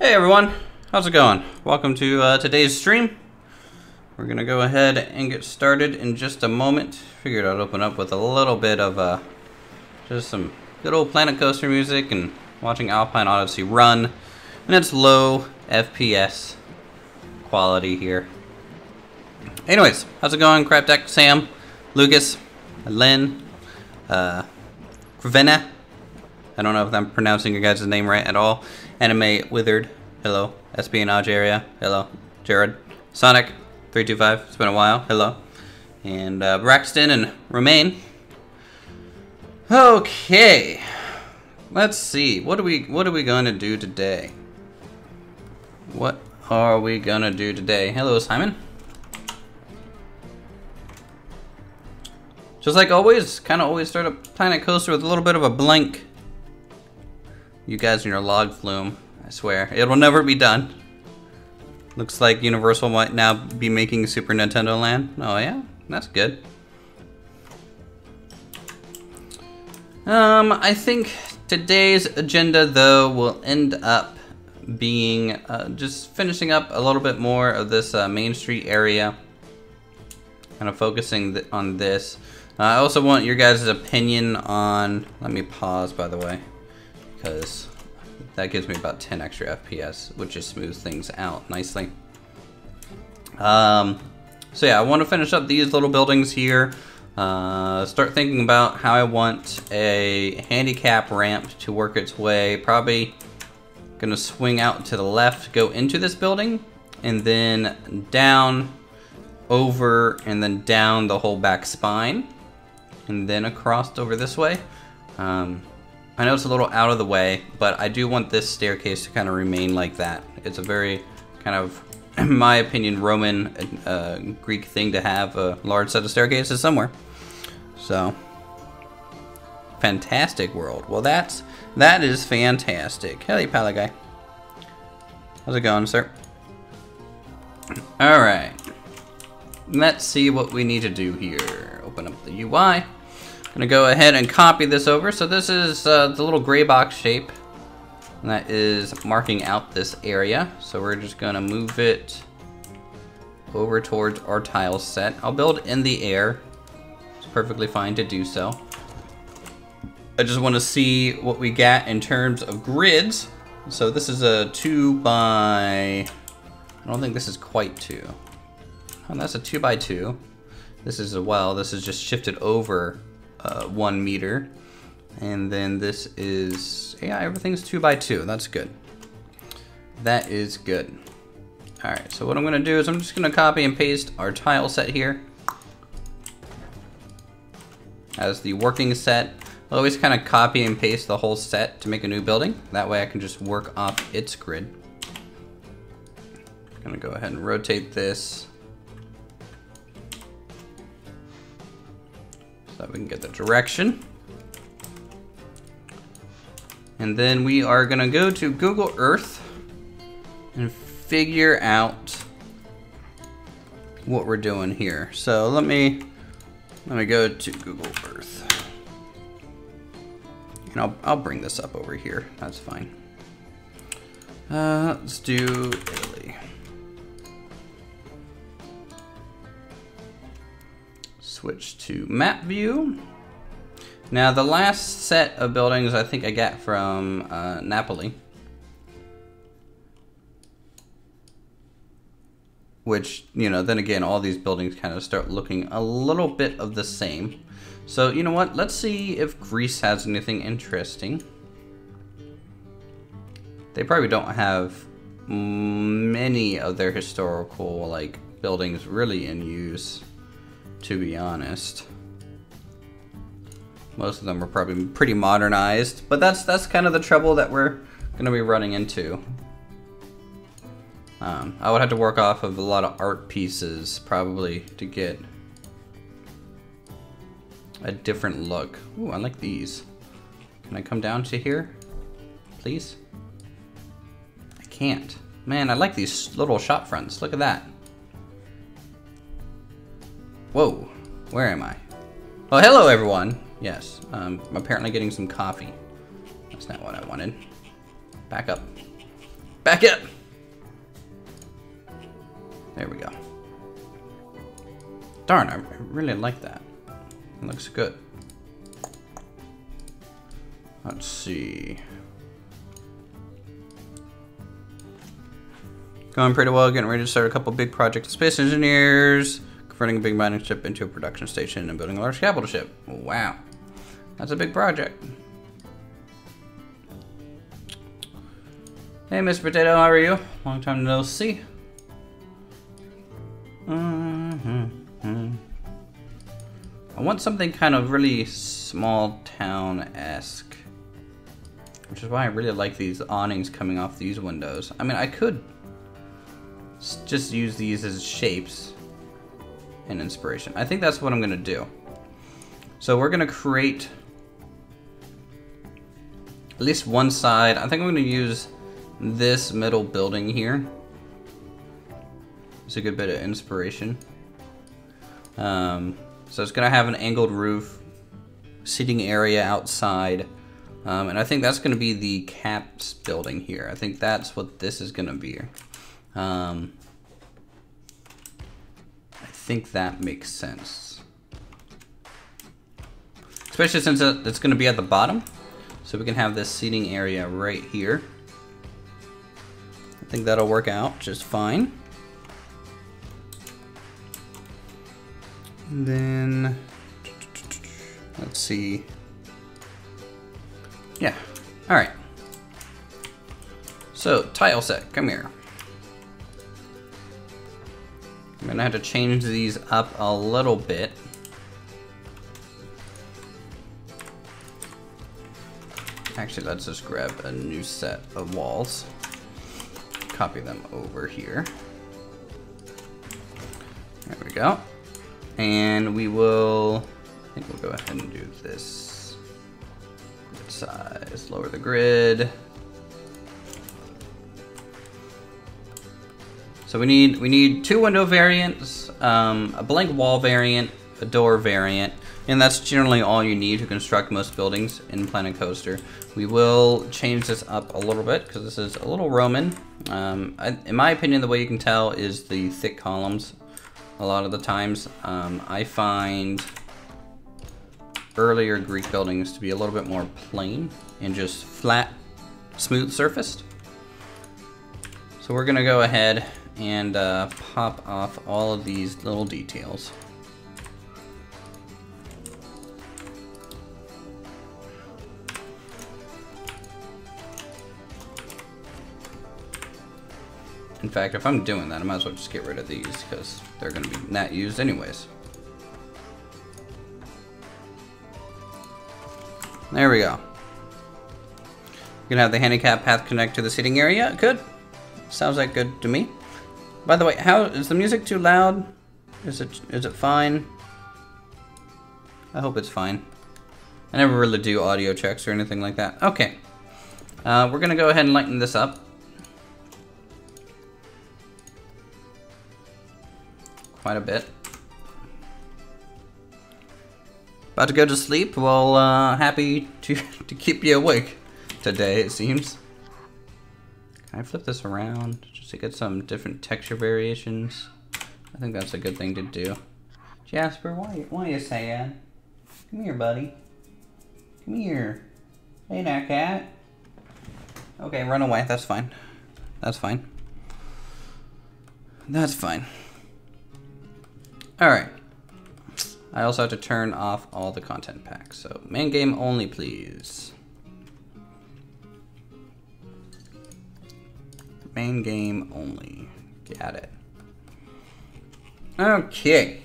Hey everyone, how's it going? Welcome to today's stream. We're gonna go ahead and get started in just a moment. Figured I'd open up with a little bit of just some good old Planet Coaster music and watching Alpine Odyssey run in its low FPS quality here. Anyways, how's it going? Crap Deck, Sam, Lucas, Lynn, Venice. I don't know if I'm pronouncing your guys' name right at all. Anime Withered, hello. Espionage Area, hello. Jared, Sonic 325, it's been a while, hello. And Braxton and Romaine. Okay, let's see. What are we going to do today? What are we gonna do today? Hello, Simon. Just like always, kind of always start a Planet Coaster with a little bit of a blank. You guys in your log flume, I swear. It will never be done. Looks like Universal might now be making Super Nintendo Land. Oh yeah? That's good. I think today's agenda, though, will end up being just finishing up a little bit more of this Main Street area. Kind of focusing on this. I also want your guys' opinion on... Let me pause, by the way, because that gives me about 10 extra FPS, which just smooths things out nicely. So yeah, I want to finish up these little buildings here. Start thinking about how I want a handicap ramp to work its way. Probably gonna swing out to the left, go into this building, and then down, over, and then down the whole back spine, and then across over this way. I know it's a little out of the way, but I do want this staircase to kind of remain like that. It's a very kind of, in my opinion, Roman Greek thing to have a large set of staircases somewhere. So, fantastic world. Well, that is fantastic. Hey, pally guy. How's it going, sir? All right. Let's see what we need to do here. Open up the UI. Gonna go ahead and copy this over. So this is the little gray box shape, and that is marking out this area. So we're just gonna move it over towards our tile set. I'll build in the air. It's perfectly fine to do so. I just want to see what we got in terms of grids. So this is a 2 by... I don't think this is quite 2. Oh, that's a 2 by 2. This is this is just shifted over 1 meter, and then this is, yeah, everything's 2 by 2. That's good. That is good. All right, so what I'm gonna do is I'm just gonna copy and paste our tile set here as the working set. I'll always kind of copy and paste the whole set to make a new building. That way I can just work off its grid. I'm gonna go ahead and rotate this so that we can get the direction. And then we are gonna go to Google Earth and figure out what we're doing here. So let me go to Google Earth. And I'll bring this up over here. That's fine. Let's do Italy. Switch to map view. Now the last set of buildings I think I got from Napoli, which, you know, then again, all these buildings kind of start looking a little bit of the same. So you know what, let's see if Greece has anything interesting. They probably don't have many of their historical like buildings really in use, to be honest. Most of them are probably pretty modernized, but that's kind of the trouble that we're gonna be running into. I would have to work off of a lot of art pieces probably to get a different look. Ooh, I like these. Can I come down to here, please? I can't. Man, I like these little shop fronts. Look at that. Whoa, where am I? Oh, hello everyone. Yes, I'm apparently getting some coffee. That's not what I wanted. Back up. Back up. There we go. Darn, I really like that. It looks good. Let's see. Going pretty well, getting ready to start a couple big projects. Space engineers, converting a big mining ship into a production station and building a large capital ship. Wow. That's a big project. Hey, Mr. Potato, how are you? Long time no see. I want something kind of really small town-esque. Which is why I really like these awnings coming off these windows. I mean, I could just use these as shapes and inspiration. I think that's what I'm gonna do. So we're gonna create at least one side. I think I'm gonna use this middle building here. It's a good bit of inspiration. So it's gonna have an angled roof, seating area outside, and I think that's gonna be the caps building here. I think that's what this is gonna be. I think that makes sense. Especially since it's gonna be at the bottom. So we can have this seating area right here. I think that'll work out just fine. And then, let's see. Yeah, all right. So, tile set, come here. I'm gonna have to change these up a little bit. Actually, let's just grab a new set of walls. Copy them over here. There we go. And we will, I think we'll go ahead and do this. Grid size, lower the grid. So we need two window variants, a blank wall variant, a door variant, and that's generally all you need to construct most buildings in Planet Coaster. We will change this up a little bit because this is a little Roman. In my opinion, the way you can tell is the thick columns. A lot of the times, I find earlier Greek buildings to be a little bit more plain and just flat, smooth surfaced. So we're gonna go ahead and pop off all of these little details. In fact, if I'm doing that, I might as well just get rid of these because they're going to be not used anyways. There we go. You're going to have the handicap path connect to the seating area. Good. Sounds like good to me. By the way, how is the music too loud? Is it fine? I hope it's fine. I never really do audio checks or anything like that. Okay. We're going to go ahead and lighten this up. Quite a bit. About to go to sleep? Well, happy to keep you awake today, it seems. Can I flip this around just to get some different texture variations? I think that's a good thing to do. Jasper, why are you sad? Come here, buddy. Come here. Hey now, cat. Okay, run away. That's fine. That's fine. That's fine. Alright. I also have to turn off all the content packs. So, main game only, please. Main game only. Got it. Okay.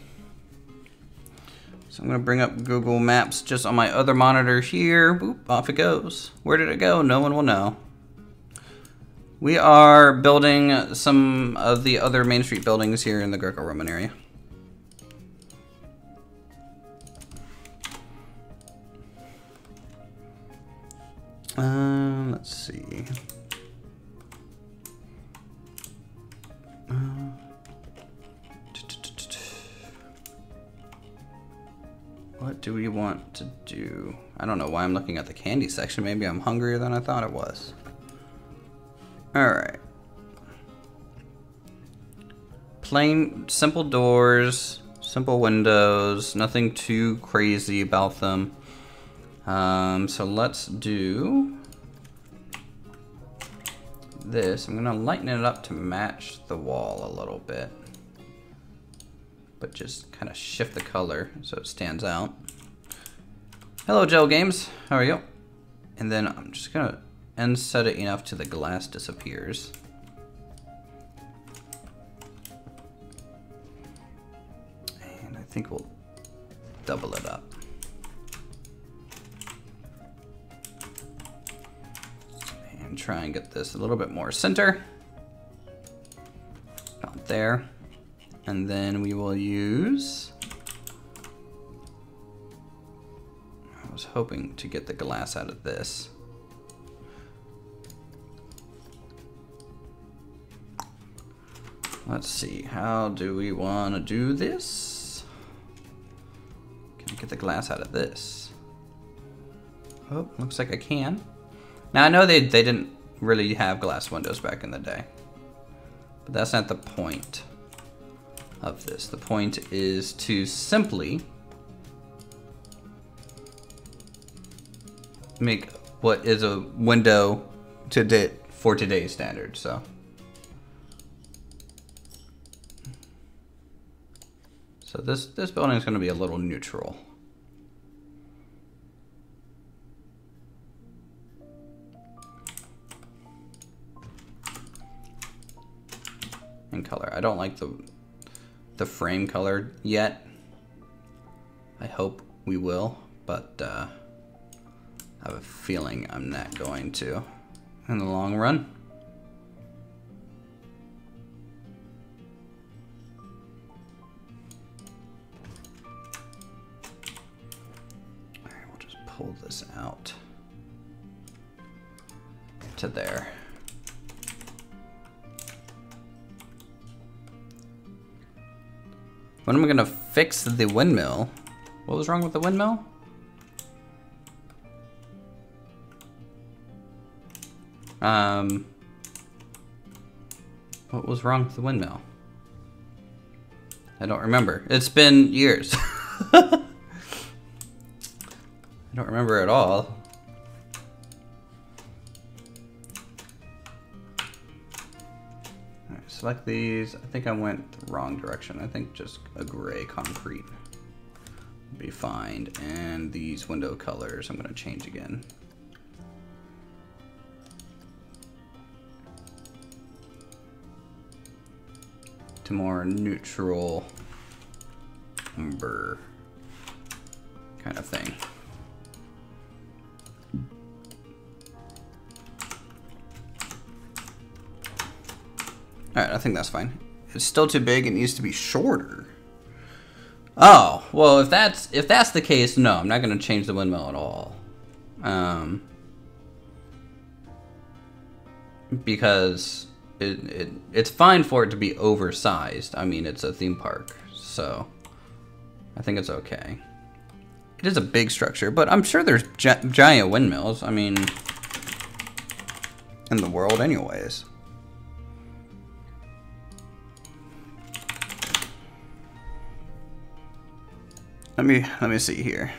So I'm going to bring up Google Maps just on my other monitor here. Boop, off it goes. Where did it go? No one will know. We are building some of the other Main Street buildings here in the Greco-Roman area. Let's see. What do we want to do? I don't know why I'm looking at the candy section. Maybe I'm hungrier than I thought it was. Alright. plain, simple doors, simple windows, nothing too crazy about them. So let's do this. I'm gonna lighten it up to match the wall a little bit, but just kind of shift the color so it stands out. Hello, Gel Games. How are you? And then I'm just gonna inset it enough till the glass disappears. And I think we'll double it up. And try and get this a little bit more center. About there. And then we will use... I was hoping to get the glass out of this. Let's see, how do we want to do this? Can I get the glass out of this? Oh, looks like I can. Now I know they didn't really have glass windows back in the day, but that's not the point of this. The point is to simply make what is a window for today's standards. So this building is going to be a little neutral. In color, I don't like the frame color yet. I hope we will, but I have a feeling I'm not going to in the long run. Alright, we'll just pull this out to there. When am I gonna fix the windmill? What was wrong with the windmill? What was wrong with the windmill? I don't remember. It's been years. I don't remember at all. Alright, select these. I think I went the wrong direction. I think just a gray concrete would be fine. And these window colors I'm gonna change again. To more neutral umber kind of thing. Alright, I think that's fine. It's still too big, it needs to be shorter. Oh, well if that's the case, no, I'm not gonna change the windmill at all. Because it's fine for it to be oversized. I mean, it's a theme park, so I think it's okay. It is a big structure, but I'm sure there's giant windmills, I mean, in the world anyways. Let me see here.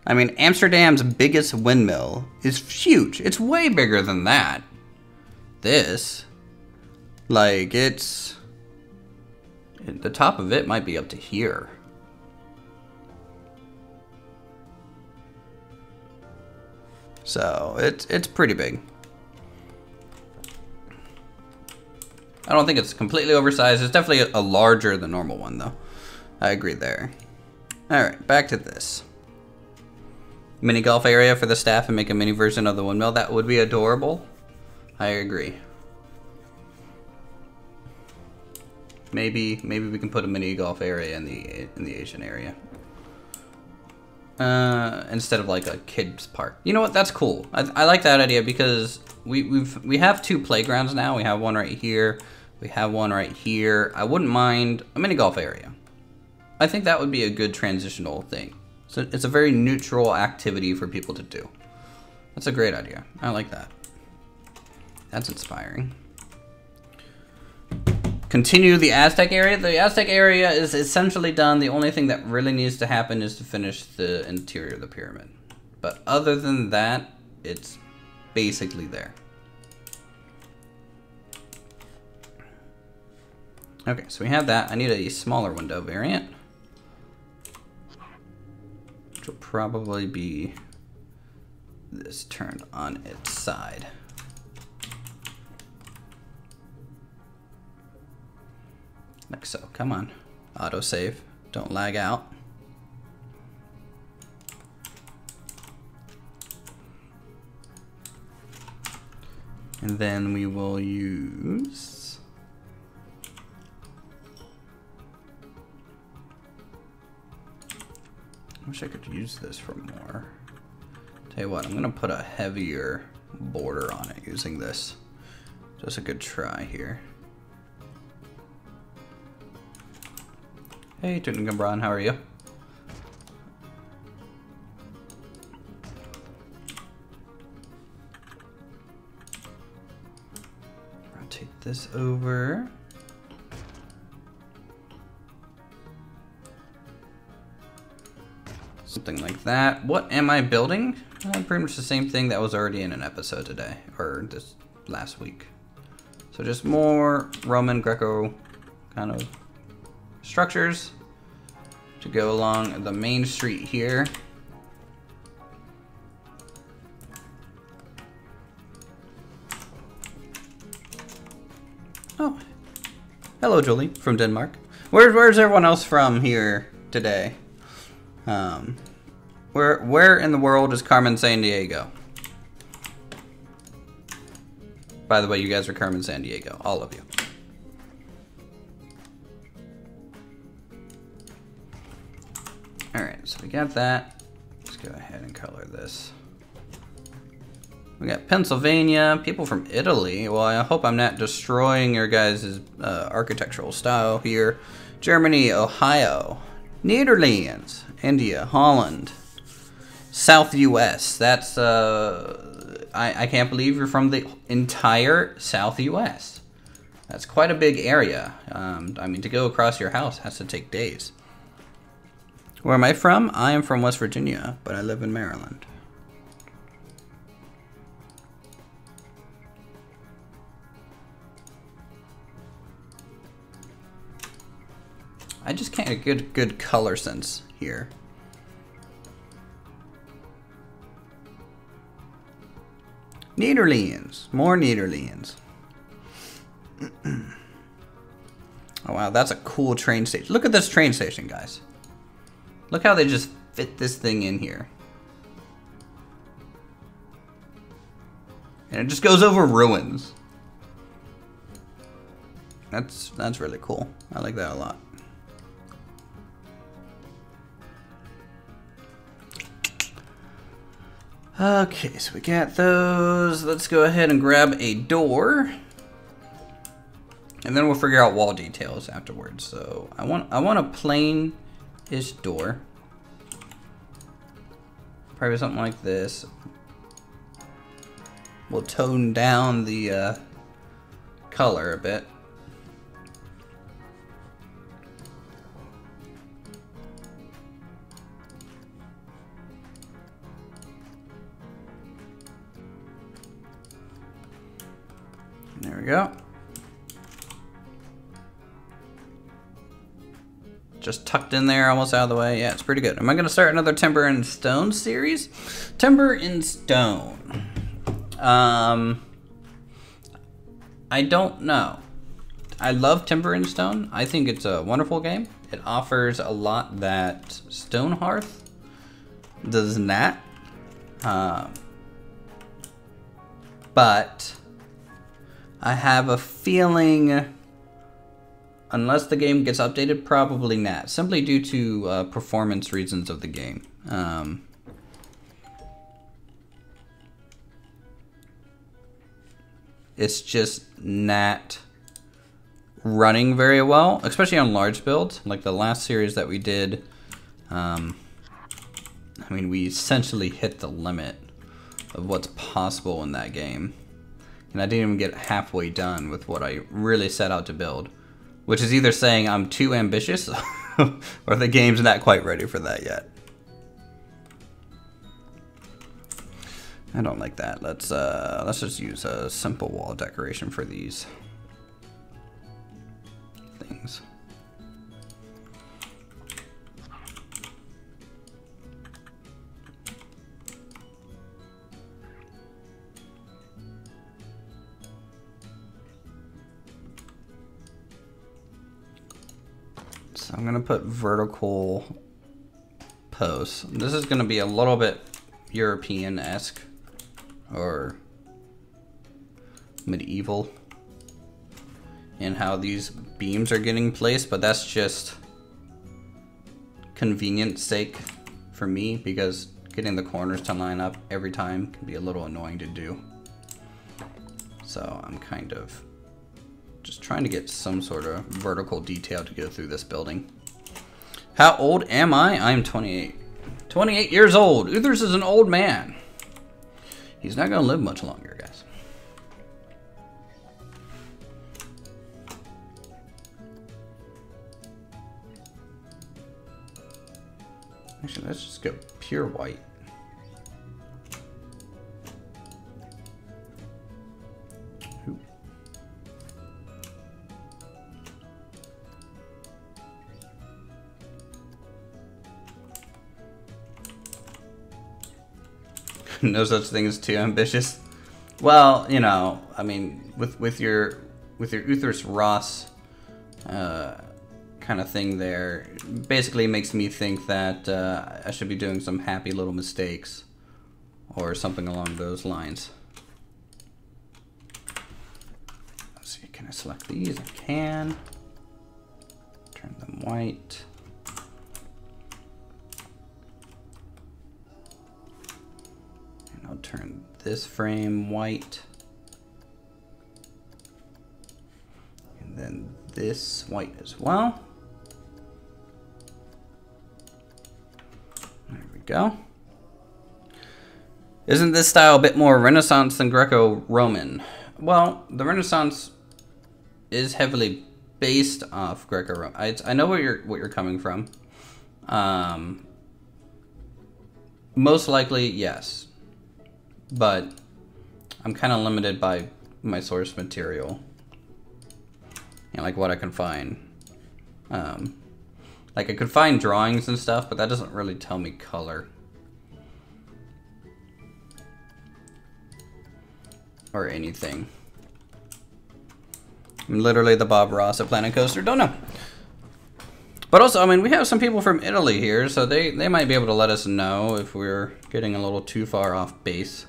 I mean, Amsterdam's biggest windmill is huge. It's way bigger than that. This, like, the top of it might be up to here. So it's pretty big. I don't think it's completely oversized. It's definitely a larger than normal one, though. I agree there. All right, back to this. Mini golf area for the staff and make a mini version of the windmill. That would be adorable. I agree. Maybe we can put a mini golf area in the Asian area. instead of like a kid's park. You know what? That's cool. I like that idea because we have 2 playgrounds now. We have one right here. We have one right here. I wouldn't mind a mini golf area. I think that would be a good transitional thing. So it's a very neutral activity for people to do. That's a great idea. I like that. That's inspiring. Continue the Aztec area. The Aztec area is essentially done. The only thing that really needs to happen is to finish the interior of the pyramid. But other than that, it's basically there. Okay, so we have that. I need a smaller window variant, which will probably be this turned on its side. Like so. Come on. Autosave. Don't lag out. And then we will use... I wish I could use this for more. Tell you what, I'm going to put a heavier border on it using this. Just a good try here. Hey, Tutankhamun, how are you? Rotate this over. Something like that. What am I building? Pretty much the same thing that was already in an episode today, or this last week. So just more Roman Greco kind of structures to go along the main street here. Oh, hello Julie from Denmark. Where's everyone else from here today? Where in the world is Carmen Sandiego? By the way, you guys are Carmen Sandiego, all of you. Alright, so we got that. Let's go ahead and color this. We got Pennsylvania, people from Italy. Well, I hope I'm not destroying your guys' architectural style here. Germany, Ohio, Netherlands, India, Holland, South US. That's, I can't believe you're from the entire South US. That's quite a big area. I mean, to go across your house has to take days. Where am I from? I am from West Virginia, but I live in Maryland. I just can't get good color sense here. Netherlands. More Netherlands. Oh wow, that's a cool train station. Look at this train station, guys. Look how they just fit this thing in here. And it just goes over ruins. That's really cool. I like that a lot. Okay, so we got those. Let's go ahead and grab a door. And then we'll figure out wall details afterwards. So I want a plain-ish door. Probably something like this. We'll tone down the color a bit. There we go. Just tucked in there, almost out of the way. Yeah, it's pretty good. Am I going to start another Timber and Stone series? Timber and Stone. I don't know. I love Timber and Stone. I think it's a wonderful game. It offers a lot that Stone Hearth does not. But I have a feeling unless the game gets updated, probably not. Simply due to performance reasons of the game. It's just not running very well, especially on large builds. Like the last series that we did, I mean, we essentially hit the limit of what's possible in that game. And I didn't even get halfway done with what I really set out to build. Which is either saying I'm too ambitious or the game's not quite ready for that yet. I don't like that. Let's just use a simple wall decoration for these things. So I'm gonna put vertical posts. This is gonna be a little bit European-esque or medieval in how these beams are getting placed, but that's just convenience sake for me, because getting the corners to line up every time can be a little annoying to do. So I'm kind of just trying to get some sort of vertical detail to go through this building. How old am I? I'm 28. 28 years old. Uthers is an old man. He's not gonna live much longer, guys. Actually, let's just go pure white. No such thing as too ambitious. Well, you know, I mean, with your Uthers Ross kind of thing there, basically makes me think that I should be doing some happy little mistakes or something along those lines. Let's see, can I select these? I can. Turn them white. I'll turn this frame white, and then this white as well. There we go. Isn't this style a bit more Renaissance than Greco-Roman? Well, the Renaissance is heavily based off Greco-Roman. I know where you're coming from. Most likely, yes. But I'm kind of limited by my source material and like what I can find. Like I could find drawings and stuff, but that doesn't really tell me color or anything. I'm literally the Bob Ross at Planet Coaster. Don't know. But also, I mean, we have some people from Italy here, so they might be able to let us know if we're getting a little too far off base.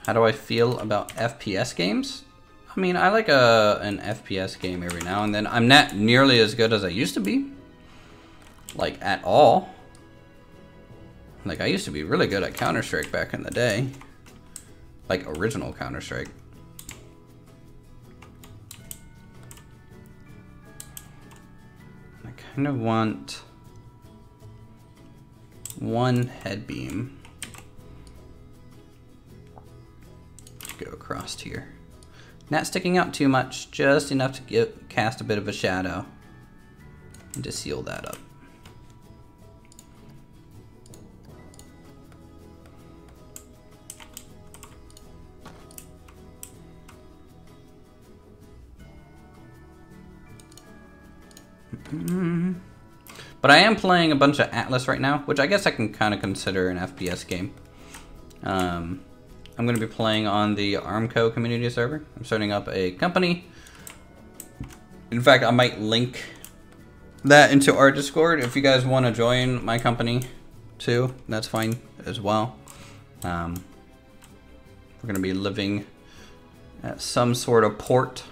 How do I feel about FPS games? I mean, I like an FPS game every now and then. I'm not nearly as good as I used to be. Like, at all. Like, I used to be really good at Counter-Strike back in the day. Like, original Counter-Strike. I kind of want one head beam. Go across here. Not sticking out too much, just enough to cast a bit of a shadow and to seal that up. But I am playing a bunch of Atlas right now, which I guess I can kind of consider an FPS game. I'm going to be playing on the Armco community server. I'm starting up a company. In fact, I might link that into our Discord if you guys want to join my company too. That's fine as well. We're going to be living at some sort of port.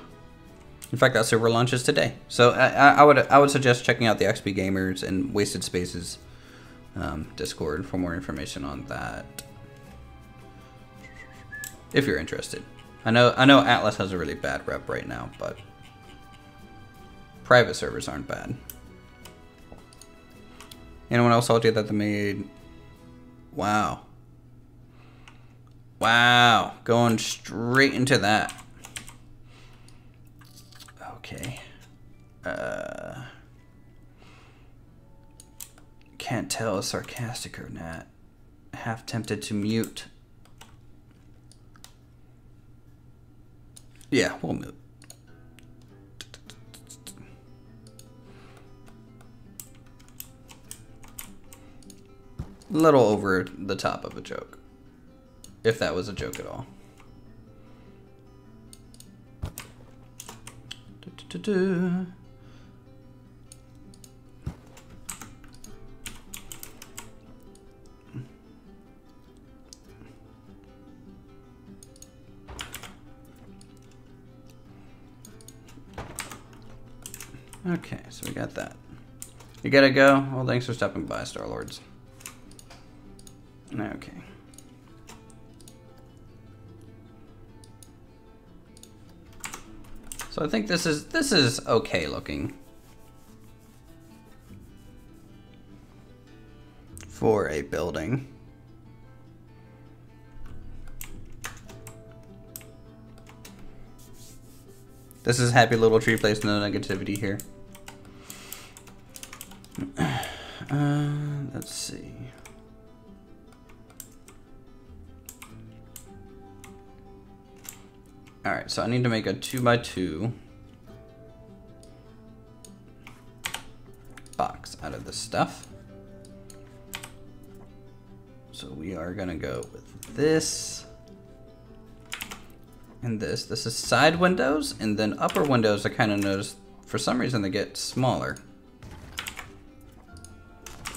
In fact, that server launches today. So I would suggest checking out the XP Gamers and Wasted Spaces Discord for more information on that, if you're interested. I know Atlas has a really bad rep right now, but private servers aren't bad. Anyone else told you that they made? Wow. Wow, going straight into that. Okay. Can't tell if sarcastic or not. Half tempted to mute. Yeah, we'll mute. A little over the top of a joke. If that was a joke at all. Okay, so we got that. You gotta go? Well, thanks for stopping by, Star-Lords. Okay. So I think this is okay looking for a building. This is happy little tree place, no negativity here. Let's see. All right, so I need to make a 2x2 box out of this stuff. So we are gonna go with this and this. This is side windows, and then upper windows I kind of noticed for some reason they get smaller.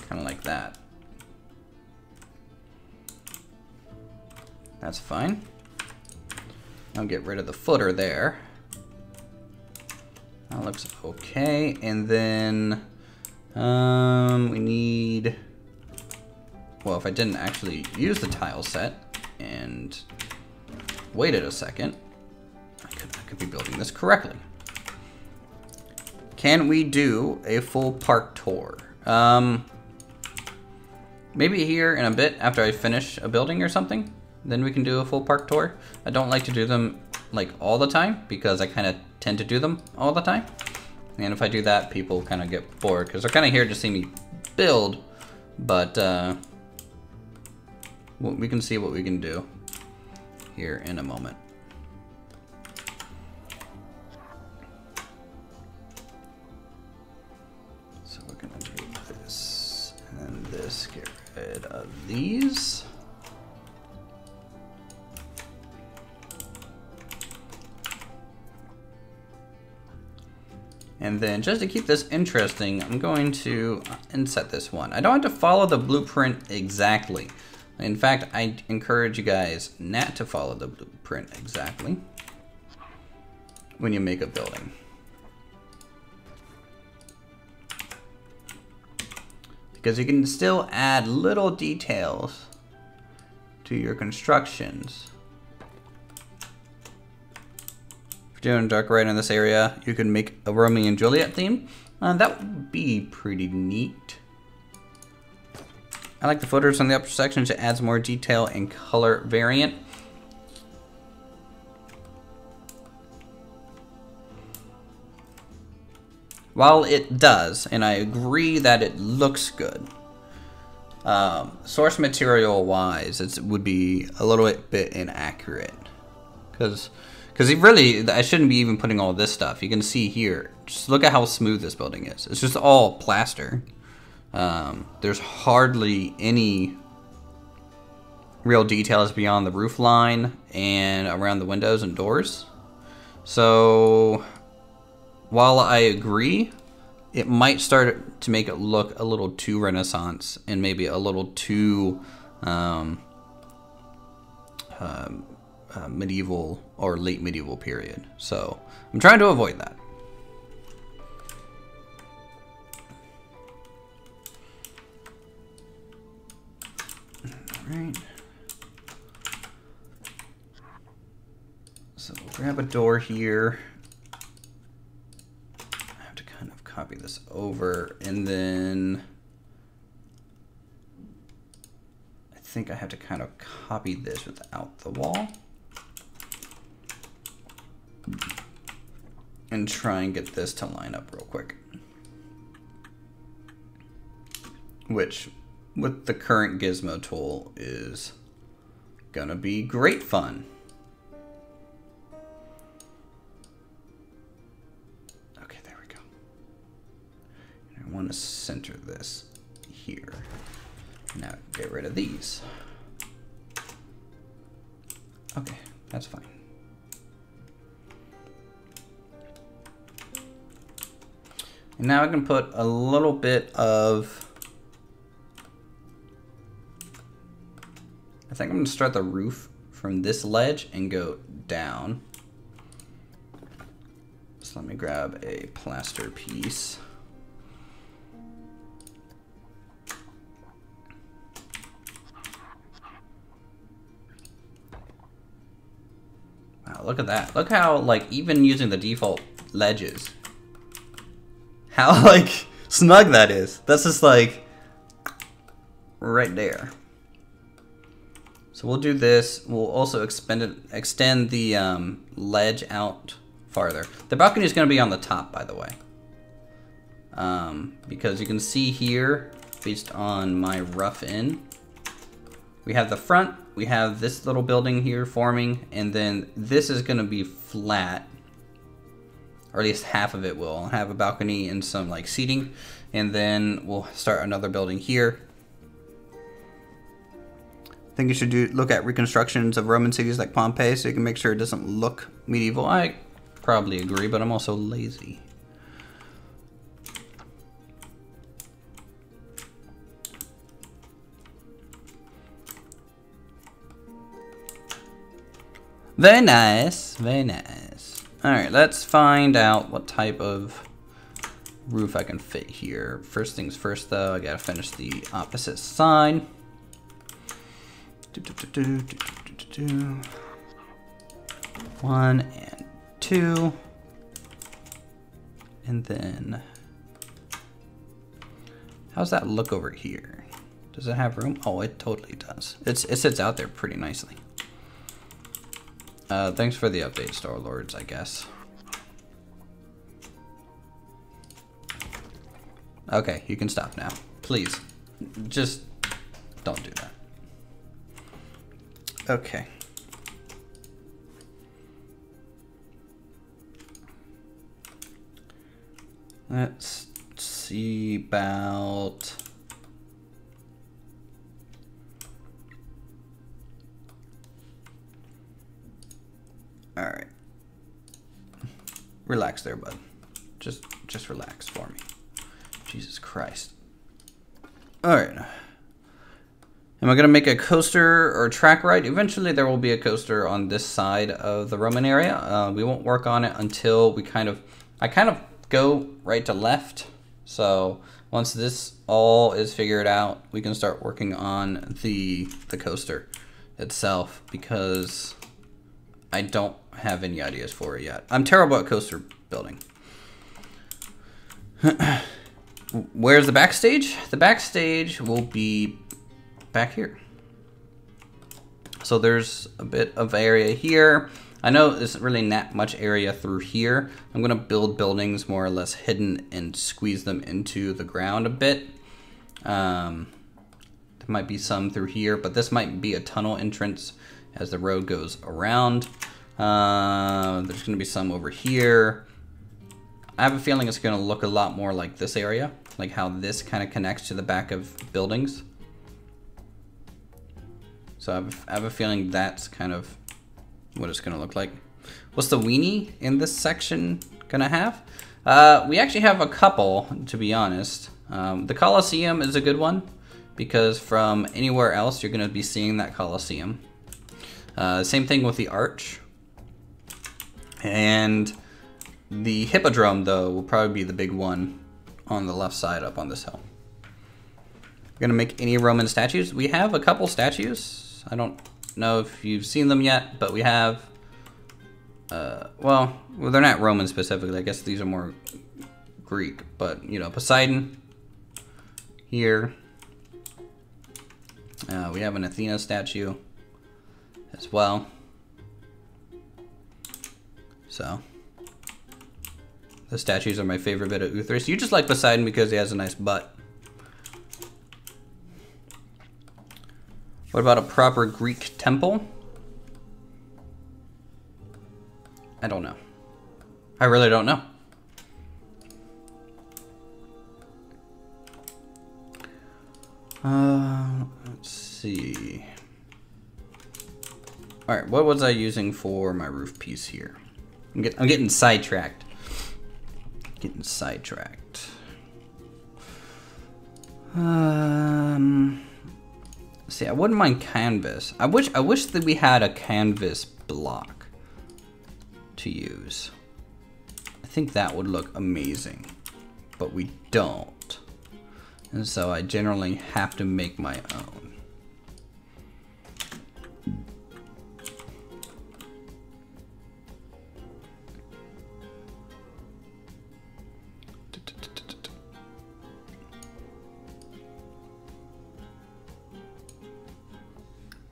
Kind of like that. That's fine. I'll get rid of the footer there. That looks okay. And then we need, well, if I didn't actually use the tile set and waited a second, I could be building this correctly. Can we do a full park tour? Maybe here in a bit after I finish a building or something. Then we can do a full park tour. I don't like to do them like all the time because I kind of tend to do them all the time. And if I do that, people kind of get bored because they're kind of here to see me build. But we can see what we can do here in a moment. So we're gonna do this and this, get rid of these. And then just to keep this interesting, I'm going to inset this one. I don't have to follow the blueprint exactly. In fact, I encourage you guys not to follow the blueprint exactly when you make a building. Because you can still add little details to your constructions. Doing dark red in this area, you can make a Romeo and Juliet theme. That would be pretty neat. I like the footers on the upper sections. It adds more detail and color variant. While it does, and I agree that it looks good, source material wise, it would be a little bit inaccurate. Because really, I shouldn't be even putting all this stuff. You can see here, just look at how smooth this building is. It's just all plaster. There's hardly any real details beyond the roof line and around the windows and doors. So while I agree, it might start to make it look a little too Renaissance and maybe a little too medieval or late medieval period. So I'm trying to avoid that. All right. So we'll grab a door here. I have to kind of copy this over, and then I think I have to kind of copy this without the wall and try and get this to line up real quick. Which, with the current gizmo tool, is gonna be great fun. Okay, there we go. And I want to center this here. Now get rid of these. Okay, that's fine. And now I can put a little bit of, I think I'm gonna start the roof from this ledge and go down. So let me grab a plaster piece. Wow, look at that. Look how, like, even using the default ledges, how, like, snug that is. That's just, like, right there. So we'll do this. We'll also extend the ledge out farther. The balcony is going to be on the top, by the way. Because you can see here, based on my rough in, we have the front, we have this little building here forming, and then this is going to be flat, or at least half of it will have a balcony and some like seating, and then we'll start another building here. I think you should look at reconstructions of Roman cities like Pompeii so you can make sure it doesn't look medieval. I probably agree, but I'm also lazy. Very nice, very nice. All right, let's find out what type of roof I can fit here. First things first though, I gotta finish the opposite side. 1 and 2. And then, how's that look over here? Does it have room? Oh, it totally does. It sits out there pretty nicely. Thanks for the update, Star Lords, I guess. Okay, you can stop now. Please, just don't do that. Okay. Let's see about... All right. Relax there, bud. Just relax for me. Jesus Christ. All right. Am I gonna make a coaster or track ride? Eventually there will be a coaster on this side of the Roman area. We won't work on it until we I kind of go right to left. So once this all is figured out, we can start working on the coaster itself, because I don't have any ideas for it yet. I'm terrible at coaster building. Where's the backstage? The backstage will be back here. So there's a bit of area here. I know there's really not much area through here. I'm gonna build buildings more or less hidden and squeeze them into the ground a bit. There might be some through here, but this might be a tunnel entrance as the road goes around. There's gonna be some over here. I have a feeling it's gonna look a lot more like this area, like how this kind of connects to the back of buildings. So I have a feeling that's kind of what it's gonna look like. What's the weenie in this section gonna have? We actually have a couple, to be honest. The Colosseum is a good one, because from anywhere else you're gonna be seeing that Colosseum. Same thing with the arch. And the hippodrome, though, will probably be the big one on the left side up on this hill. We're gonna make any Roman statues. We have a couple statues. I don't know if you've seen them yet, but we have, well, they're not Roman specifically. I guess these are more Greek, but you know, Poseidon here. We have an Athena statue as well. So the statues are my favorite bit of Uthris. You just like Poseidon because he has a nice butt. What about a proper Greek temple? I don't know. I really don't know. Let's see. All right, what was I using for my roof piece here? I'm getting sidetracked. See, I wouldn't mind canvas. I wish that we had a canvas block to use. I think that would look amazing, but we don't. And so I generally have to make my own.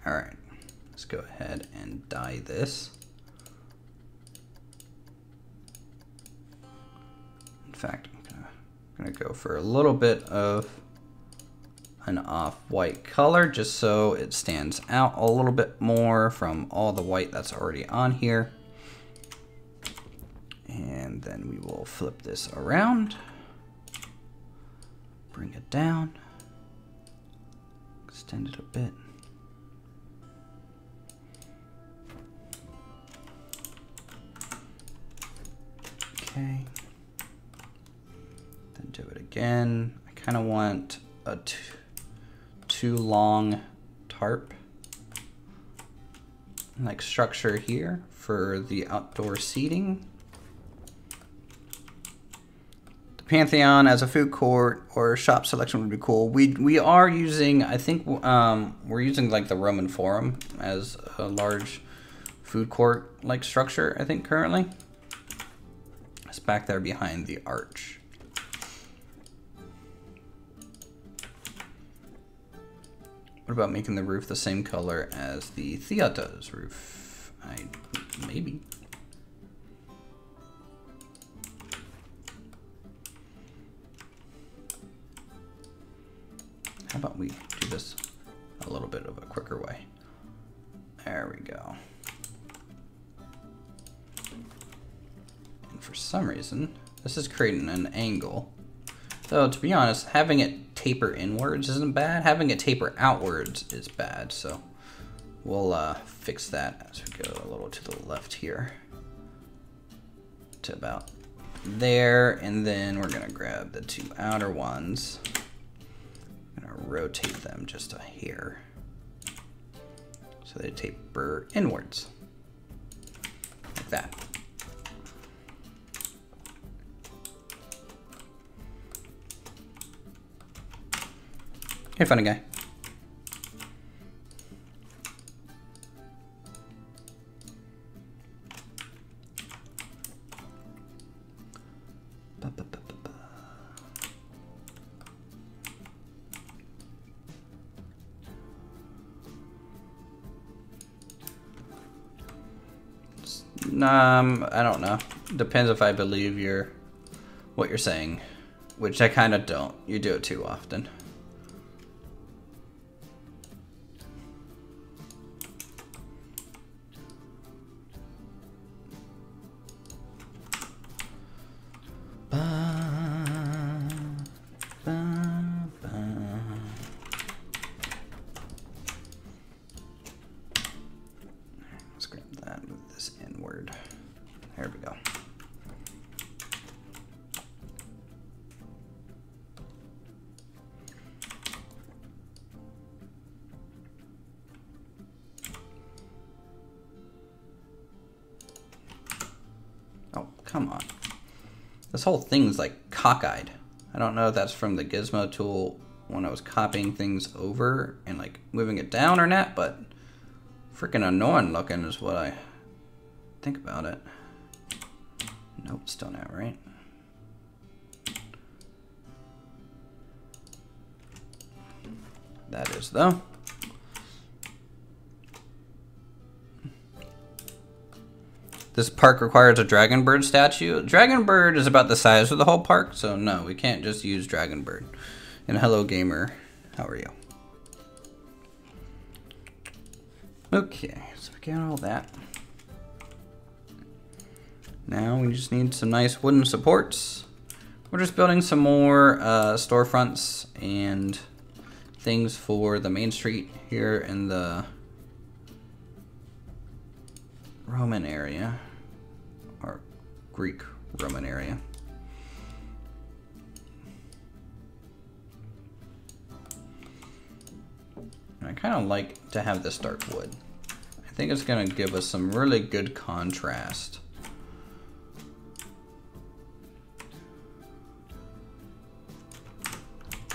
All right, let's go ahead and dye this. In fact, I'm gonna go for a little bit of an off-white color just so it stands out a little bit more from all the white that's already on here. And then we will flip this around, bring it down, extend it a bit. Okay, then do it again. I kind of want a too long tarp like structure here for the outdoor seating. The Pantheon as a food court or shop selection would be cool. We are using, I think we're using like the Roman Forum as a large food court like structure, I think currently. It's back there behind the arch. What about making the roof the same color as the theater's roof? Maybe. How about we do this a little bit of a quicker way? There we go. And for some reason, this is creating an angle. Though, to be honest, having it taper inwards isn't bad. Having it taper outwards is bad, so we'll fix that as we go a little to the left here. To about there, and then we're gonna grab the two outer ones. I'm gonna rotate them just a hair so they taper inwards, like that. Hey, funny guy. I don't know. Depends if I believe what you're saying, which I kind of don't. You do it too often. There we go. come on. This whole thing's like cockeyed. I don't know if that's from the gizmo tool when I was copying things over and like moving it down or not, but freaking annoying looking is what I think about it. Nope, still not right. That is though. This park requires a dragon bird statue. Dragon bird is about the size of the whole park, so no, we can't just use dragon bird. And hello gamer, how are you? Okay, so we got all that. Now we just need some nice wooden supports. We're just building some more storefronts and things for the main street here in the Roman area, or Greek-Roman area. And I kind of like to have this dark wood. I think it's going to give us some really good contrast.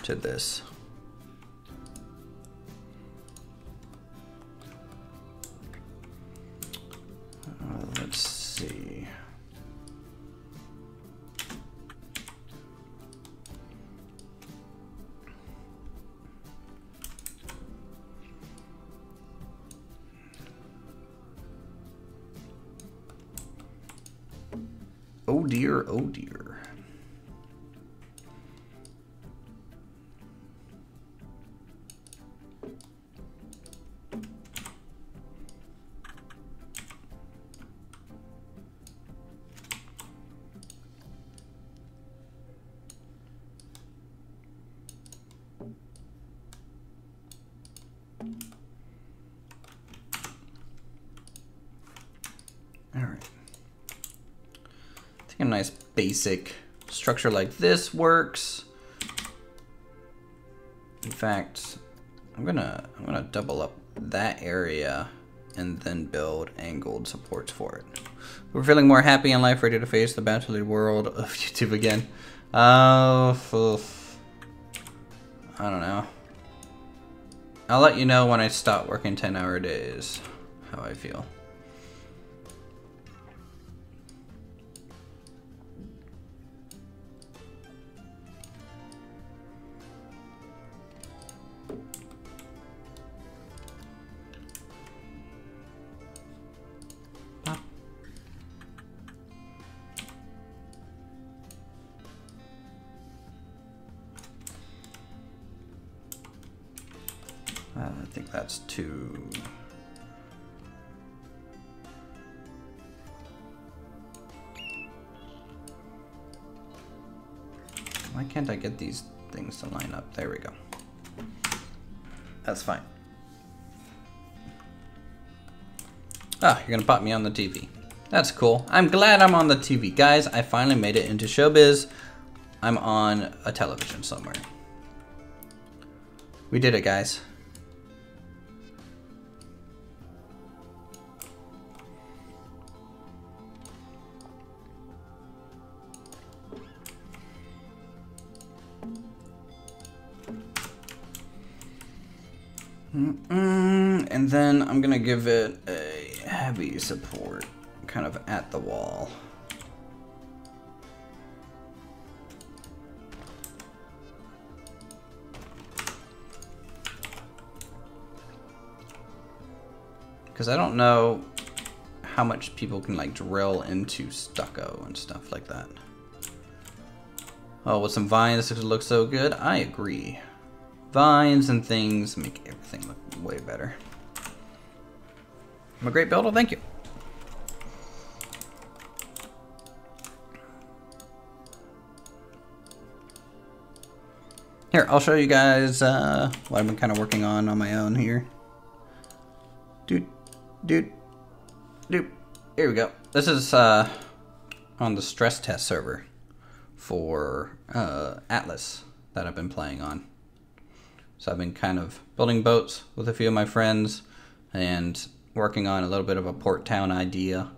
To this. Let's see. Oh dear, oh dear. A nice basic structure like this works. In fact, I'm gonna double up that area and then build angled supports for it. We're feeling more happy in life, ready to face the bachelor world of YouTube again. I don't know. I'll let you know when I stop working 10-hour days how I feel. I think that's too... Why can't I get these things to line up? There we go. That's fine. Ah, you're gonna pop me on the TV. That's cool. I'm glad I'm on the TV. Guys, I finally made it into showbiz. I'm on a television somewhere. We did it, guys. And then I'm gonna give it a heavy support kind of at the wall. Because I don't know how much people can like drill into stucco and stuff like that. Oh, with some vines this would look so good. I agree. Vines and things make everything look way better. I'm a great builder, thank you. Here, I'll show you guys what I've been kind of working on my own here. Doot, doot, doot. Here we go. This is on the stress test server for Atlas that I've been playing on. So I've been kind of building boats with a few of my friends and working on a little bit of a port town idea.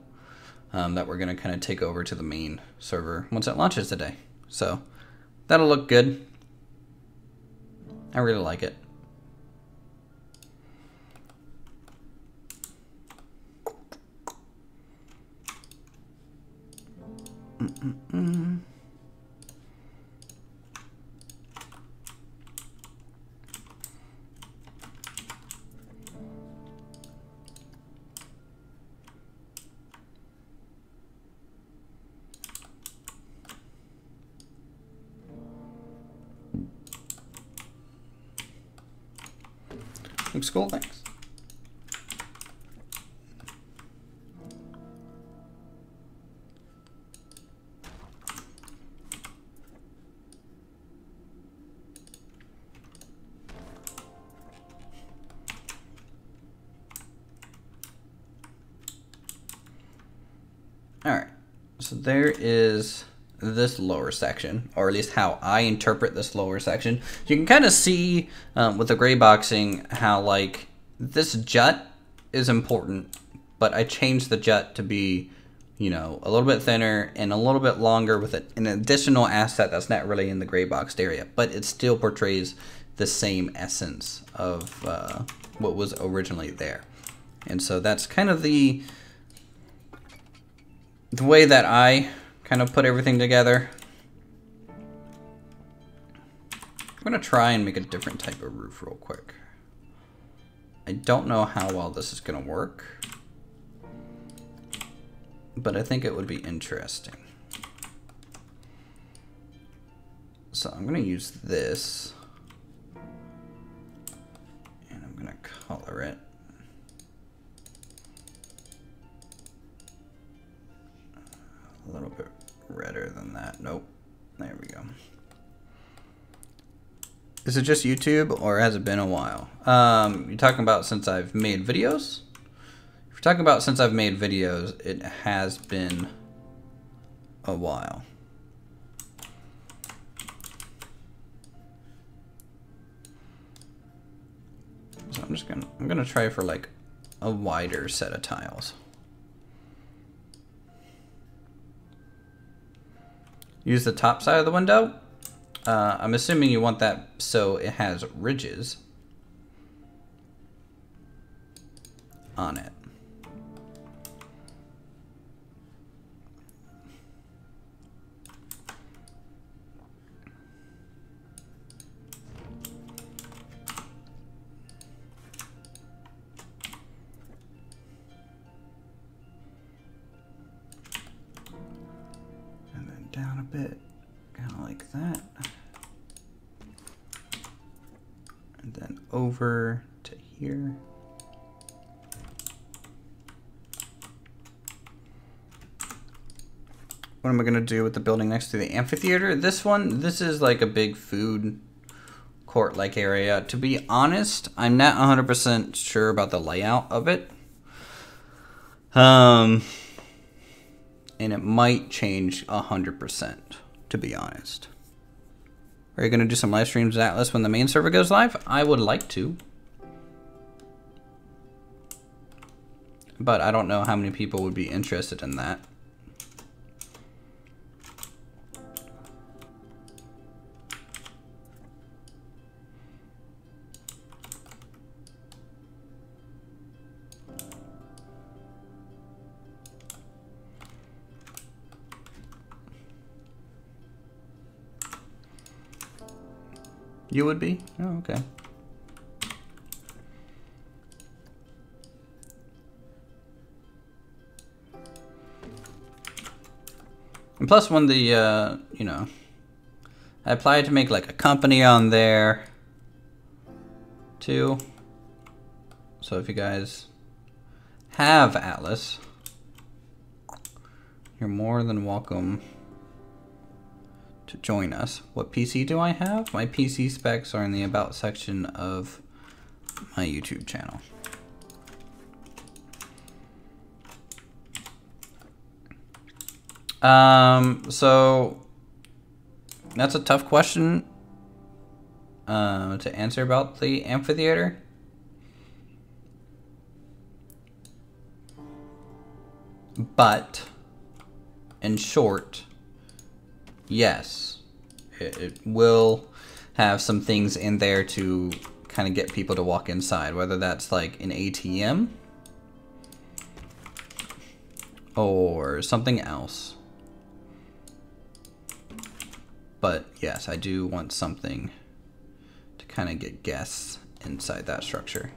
that we're going to kind of take over to the main server once it launches today. So that'll look good. I really like it. Looks cool, thanks. All right, so there is this lower section, or at least how I interpret this lower section. You can kind of see with the gray boxing how like this jut is important, but I changed the jut to be, you know, a little bit thinner and a little bit longer with an additional asset that's not really in the gray boxed area, but it still portrays the same essence of what was originally there. And so that's kind of the way that I kind of put everything together. I'm gonna try and make a different type of roof real quick. I don't know how well this is gonna work, but I think it would be interesting. So I'm gonna use this, and I'm gonna color it. A little bit redder than that. Nope. There we go. Is it just YouTube, or has it been a while? You're talking about since I've made videos? If you're talking about since I've made videos, it has been a while. So I'm gonna try for like a wider set of tiles. Use the top side of the window. I'm assuming you want that so it has ridges on it. And then down a bit, kind of like that. And then over to here. What am I gonna do with the building next to the amphitheater? This is like a big food court-like area. To be honest, I'm not 100% sure about the layout of it. And it might change 100%, to be honest. Are you going to do some live streams, Atlas, when the main server goes live? I would like to. But I don't know how many people would be interested in that. You would be? Oh, okay. And plus when the, you know, I applied to make like a company on there too. So if you guys have Atlas, you're more than welcome to join us. What PC do I have? My PC specs are in the About section of my YouTube channel. So that's a tough question to answer about the amphitheater. But in short, yes, it will have some things in there to kind of get people to walk inside, whether that's like an ATM or something else. But yes, I do want something to kind of get guests inside that structure.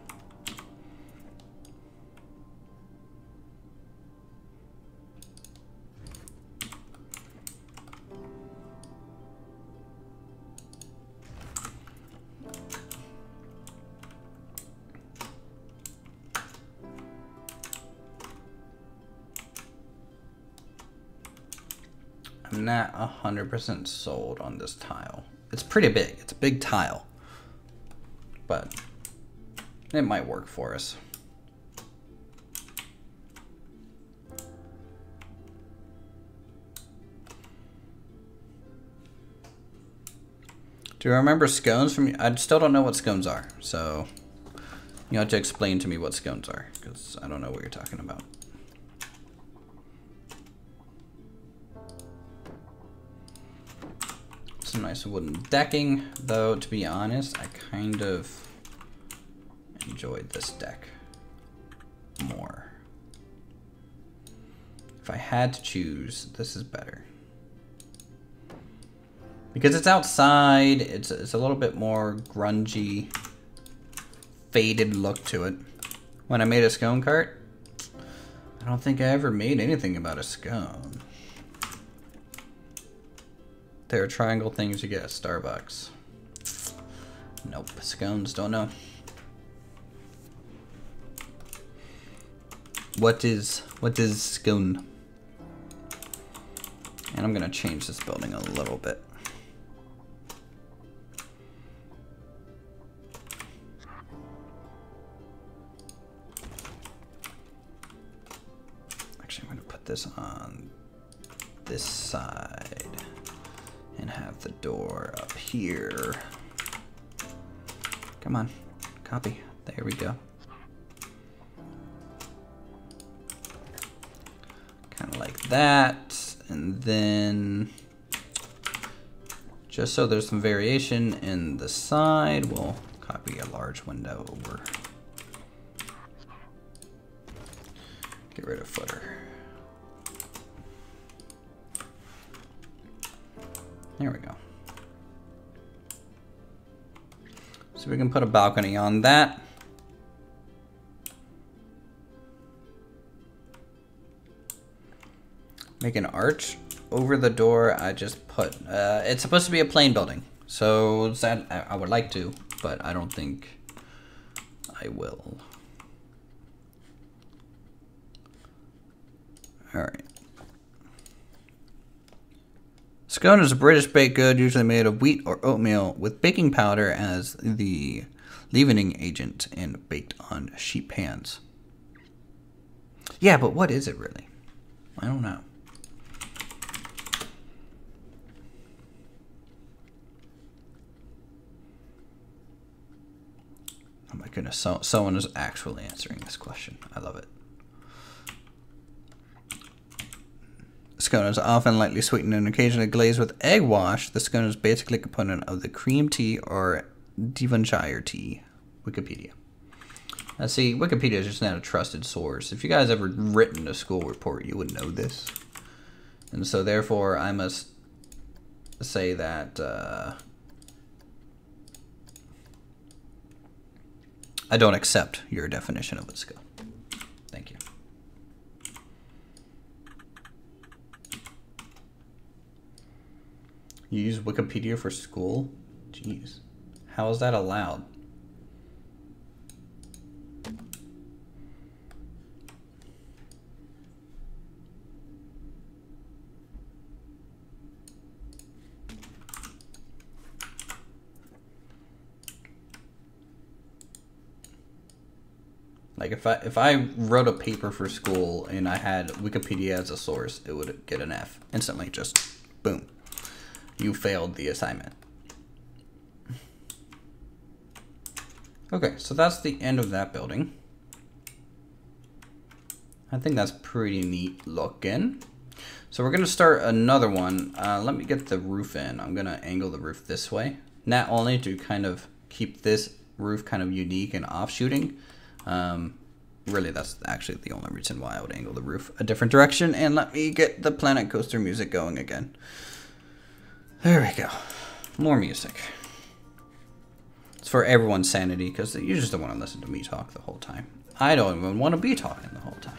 I'm not 100% sold on this tile. It's pretty big. It's a big tile. But it might work for us. Do you remember scones from... I still don't know what scones are. So you have to explain to me what scones are, because I don't know what you're talking about. Some nice wooden decking, though, to be honest, I kind of enjoyed this deck more. If I had to choose, this is better. Because it's outside, it's a little bit more grungy, faded look to it. When I made a scone cart, I don't think I ever made anything about a scone. There are triangle things you get at Starbucks. Nope, scones, don't know. What is scone? And I'm gonna change this building a little bit. Actually, I'm gonna put this on this side. And have the door up here. Come on, copy. There we go. Kind of like that. And then, just so there's some variation in the side, we'll copy a large window over. Get rid of footer. There we go. So we can put a balcony on that. Make an arch over the door. I just put, it's supposed to be a plain building. So that I would like to, but I don't think I will. All right. Scone is a British baked good usually made of wheat or oatmeal with baking powder as the leavening agent and baked on sheet pans. Yeah, but what is it really? I don't know. Oh my goodness, someone is actually answering this question. I love it. Scone is often lightly sweetened and occasionally glazed with egg wash. The scone is basically a component of the cream tea or Devonshire tea. Wikipedia. Now see, Wikipedia is just not a trusted source. If you guys ever written a school report, you would know this. And so therefore, I must say that I don't accept your definition of a scone. Thank you. You use Wikipedia for school? Jeez. How is that allowed? Like if I wrote a paper for school and I had Wikipedia as a source, it would get an F instantly. Just boom. You failed the assignment. Okay, so that's the end of that building. I think that's pretty neat looking. So we're gonna start another one. Let me get the roof in. I'm gonna angle the roof this way, not only to kind of keep this roof kind of unique and offshooting. Really, that's actually the only reason why I would angle the roof a different direction. And let me get the Planet Coaster music going again. There we go. More music. It's for everyone's sanity, because you just don't want to listen to me talk the whole time. I don't even want to be talking the whole time.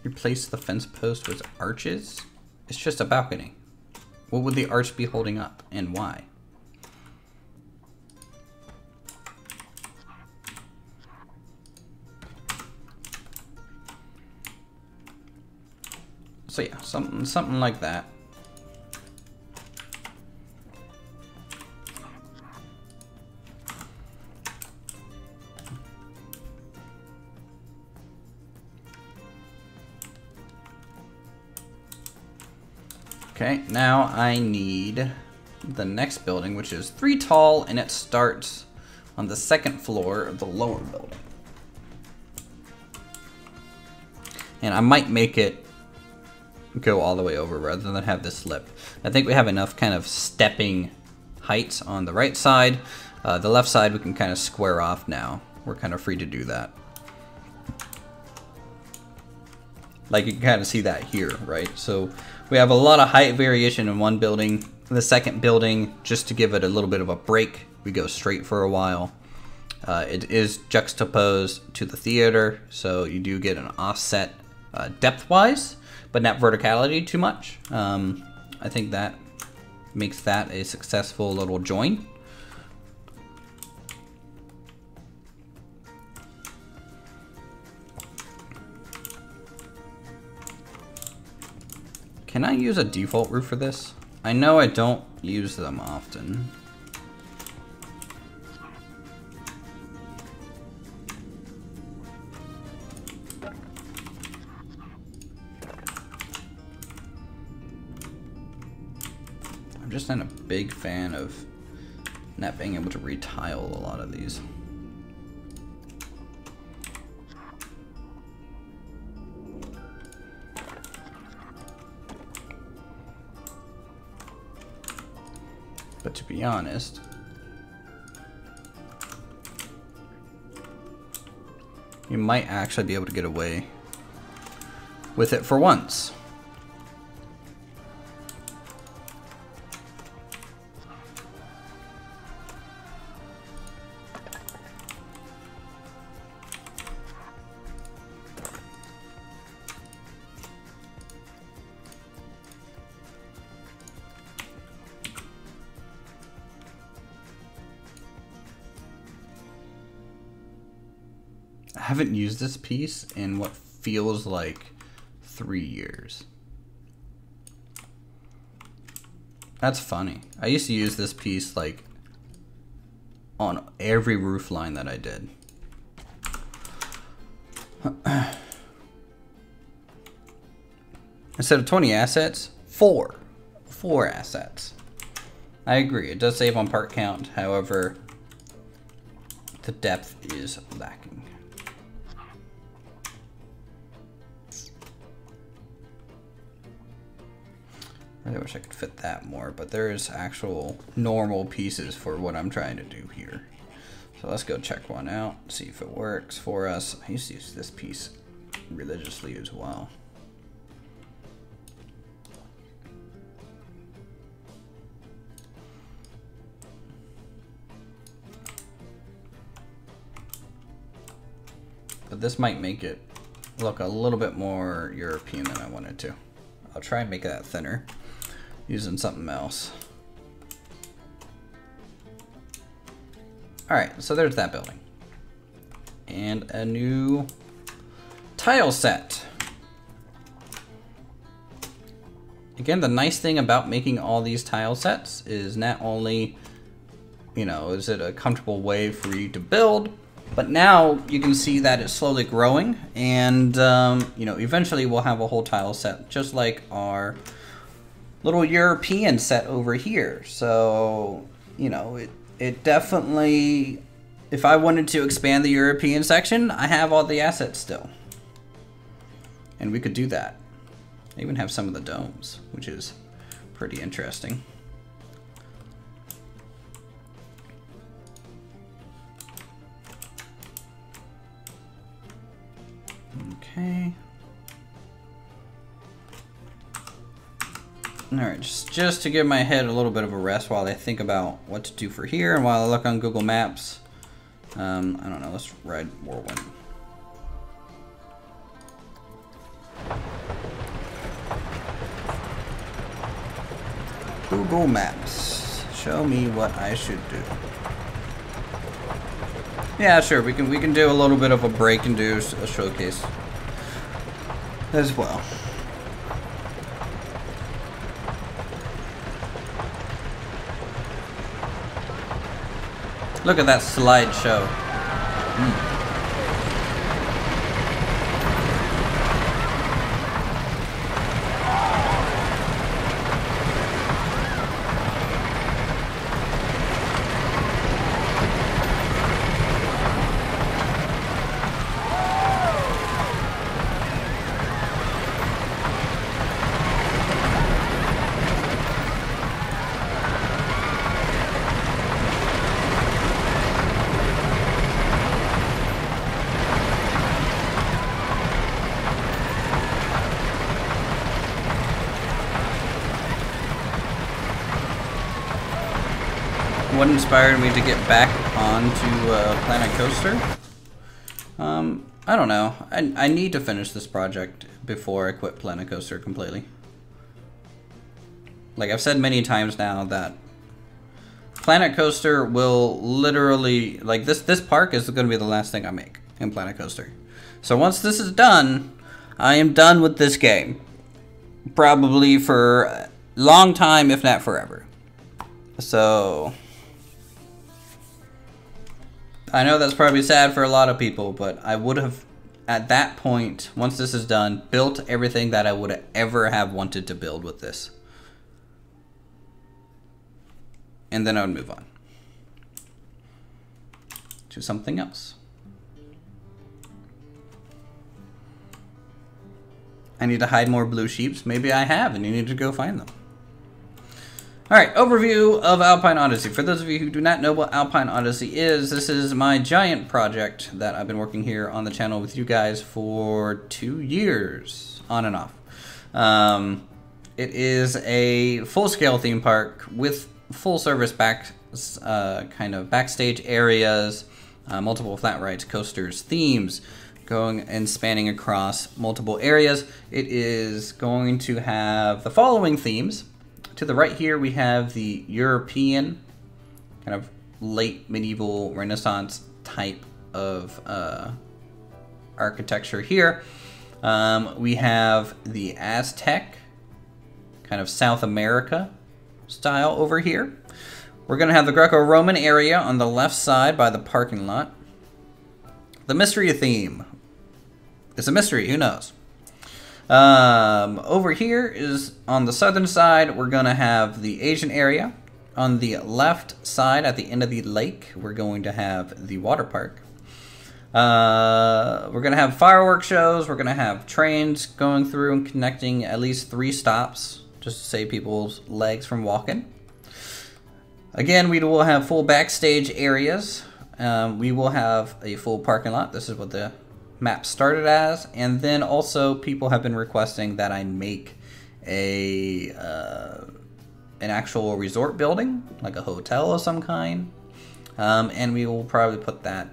Replace the fence post with arches? It's just a balcony. What would the arch be holding up, and why? So yeah, something like that. Okay, now I need the next building, which is 3 tall, and it starts on the 2nd floor of the lower building. And I might make it go all the way over rather than have this lip. I think we have enough kind of stepping heights on the right side. The left side we can kind of square off now. We're kind of free to do that. Like you can kind of see that here, right? So we have a lot of height variation in one building. The second building, just to give it a little bit of a break, we go straight for a while. It is juxtaposed to the theater, so you do get an offset depth-wise, but not verticality too much. I think that makes that a successful little join. Can I use a default roof for this? I know I don't use them often. I'm just not a big fan of not being able to retile a lot of these. But to be honest, you might actually be able to get away with it for once. I haven't used this piece in what feels like 3 years. That's funny. I used to use this piece like on every roof line that I did. Instead of 20 assets, 4 assets. I agree, it does save on part count, however, the depth is lacking. I really wish I could fit that more, but there is actual normal pieces for what I'm trying to do here. So let's go check one out, see if it works for us. I used to use this piece religiously as well. But this might make it look a little bit more European than I wanted to. I'll try and make that thinner using something else. Alright, so there's that building. And a new tile set. Again, the nice thing about making all these tile sets is not only, you know, is it a comfortable way for you to build, but now you can see that it's slowly growing, and you know, eventually we'll have a whole tile set just like our little European set over here. So, you know, it definitely, if I wanted to expand the European section, I have all the assets still. And we could do that. I even have some of the domes, which is pretty interesting. Okay. Alright, just to give my head a little bit of a rest while I think about what to do for here and while I look on Google Maps. I don't know, let's ride Whirlwind. Google Maps, show me what I should do. Yeah, sure, we can do a little bit of a break and do a showcase as well. Look at that slideshow. What inspired me to get back onto Planet Coaster? I don't know. I need to finish this project before I quit Planet Coaster completely. Like I've said many times now that Planet Coaster will literally, like this park is going to be the last thing I make in Planet Coaster. So once this is done, I am done with this game. Probably for a long time, if not forever. So I know that's probably sad for a lot of people, but I would have, at that point, once this is done, built everything that I would ever have wanted to build with this. And then I would move on to something else. I need to hide more blue sheeps. Maybe I have, and you need to go find them. Alright, overview of Alpine Odyssey. For those of you who do not know what Alpine Odyssey is, this is my giant project that I've been working here on the channel with you guys for 2 years, on and off. It is a full-scale theme park with full-service kind of backstage areas, multiple flat rides, coasters, themes, going and spanning across multiple areas. It is going to have the following themes. To the right here, we have the European, kind of late medieval Renaissance type of architecture here. We have the Aztec, kind of South America style over here. We're going to have the Greco-Roman area on the left side by the parking lot. The mystery theme. It's a mystery, who knows? Over here is on the southern side, we're going to have the Asian area. On the left side, at the end of the lake, we're going to have the water park. We're going to have fireworks shows. We're going to have trains going through and connecting at least 3 stops, just to save people's legs from walking. Again, we will have full backstage areas. We will have a full parking lot. This is what the map started as, and then also people have been requesting that I make a an actual resort building, like a hotel of some kind, and we will probably put that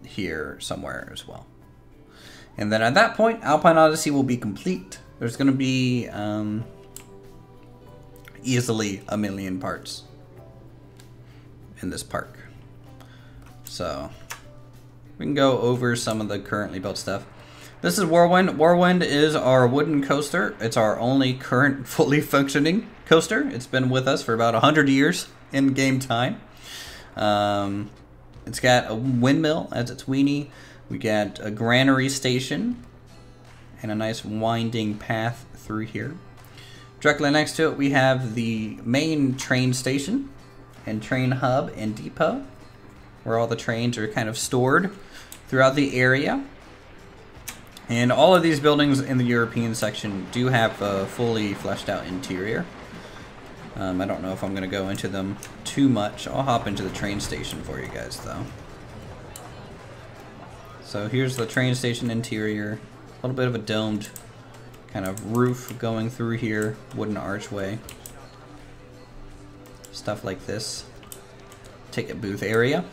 here somewhere as well. And then at that point, Alpine Odyssey will be complete. There's going to be easily 1 million parts in this park, so we can go over some of the currently built stuff. This is Whirlwind. Whirlwind is our wooden coaster. It's our only current fully functioning coaster. It's been with us for about 100 years in game time. It's got a windmill as its weenie. We got a granary station and a nice winding path through here. Directly next to it, we have the main train station and train hub and depot, where all the trains are kind of stored throughout the area. And all of these buildings in the European section do have a fully fleshed out interior. I don't know if I'm going to go into them too much. I'll hop into the train station for you guys though. So here's the train station interior. A little bit of a domed kind of roof going through here. Wooden archway. Stuff like this. Ticket booth area.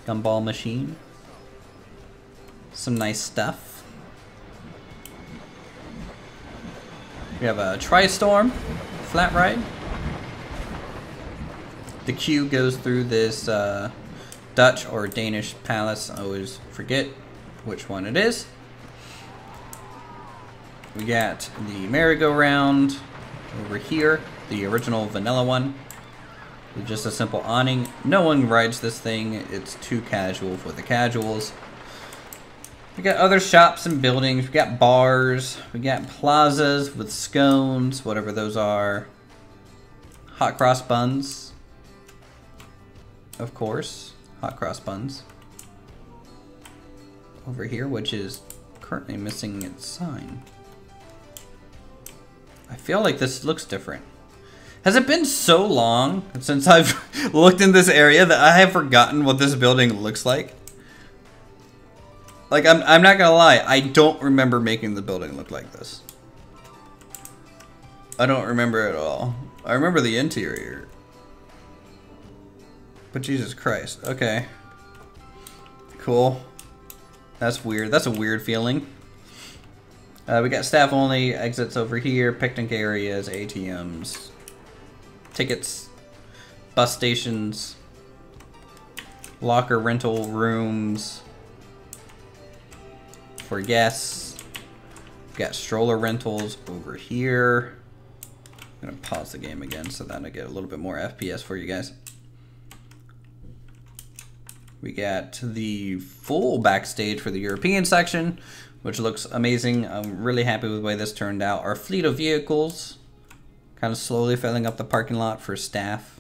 Gumball machine. Some nice stuff. We have a Tri-Storm flat ride. The queue goes through this Dutch or Danish palace. I always forget which one it is. We got the merry-go-round over here, the original vanilla one. With just a simple awning. No one rides this thing. It's too casual for the casuals. We got other shops and buildings. We got bars. We got plazas with scones, whatever those are. Hot cross buns. Of course, hot cross buns. Over here, which is currently missing its sign. I feel like this looks different. Has it been so long since I've looked in this area that I have forgotten what this building looks like? Like, I'm not gonna lie, I don't remember making the building look like this. I don't remember at all. I remember the interior. But Jesus Christ, okay. Cool. That's weird. That's a weird feeling. We got staff only exits over here, picnic areas, ATMs, tickets, bus stations, locker rental rooms for guests. We got stroller rentals over here. I'm gonna pause the game again so that I get a little bit more FPS for you guys. We got the full backstage for the European section, which looks amazing. I'm really happy with the way this turned out. Our fleet of vehicles, kind of slowly filling up the parking lot for staff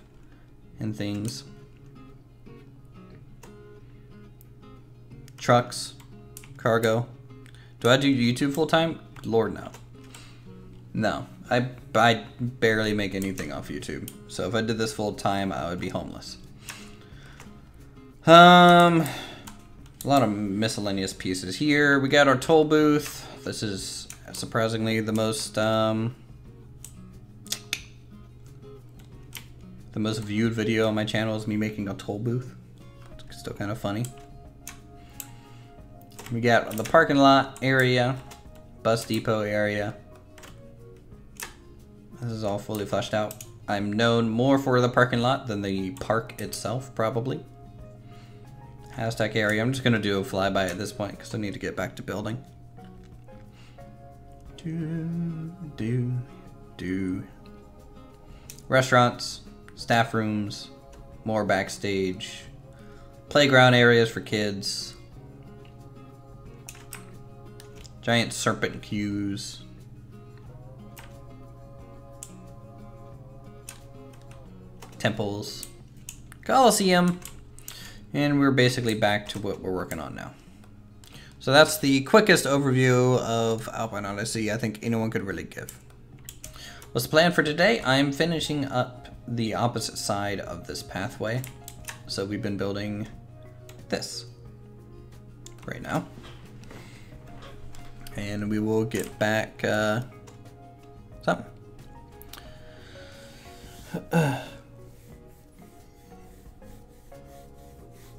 and things. Trucks, cargo. Do I do YouTube full time? Lord, no. No, I barely make anything off YouTube. So if I did this full time, I would be homeless. A lot of miscellaneous pieces here. We got our toll booth. This is surprisingly the most viewed video on my channel is me making a toll booth. It's still kind of funny. We got the parking lot area, bus depot area. This is all fully fleshed out. I'm known more for the parking lot than the park itself, probably. Hashtag area. I'm just gonna do a flyby at this point because I need to get back to building. Restaurants, staff rooms, more backstage, playground areas for kids, giant serpent queues, temples, Colosseum. And we're basically back to what we're working on now. So that's the quickest overview of Alpine Odyssey I think anyone could really give. What's the plan for today? I'm finishing up the opposite side of this pathway. So we've been building this right now. And we will get back something.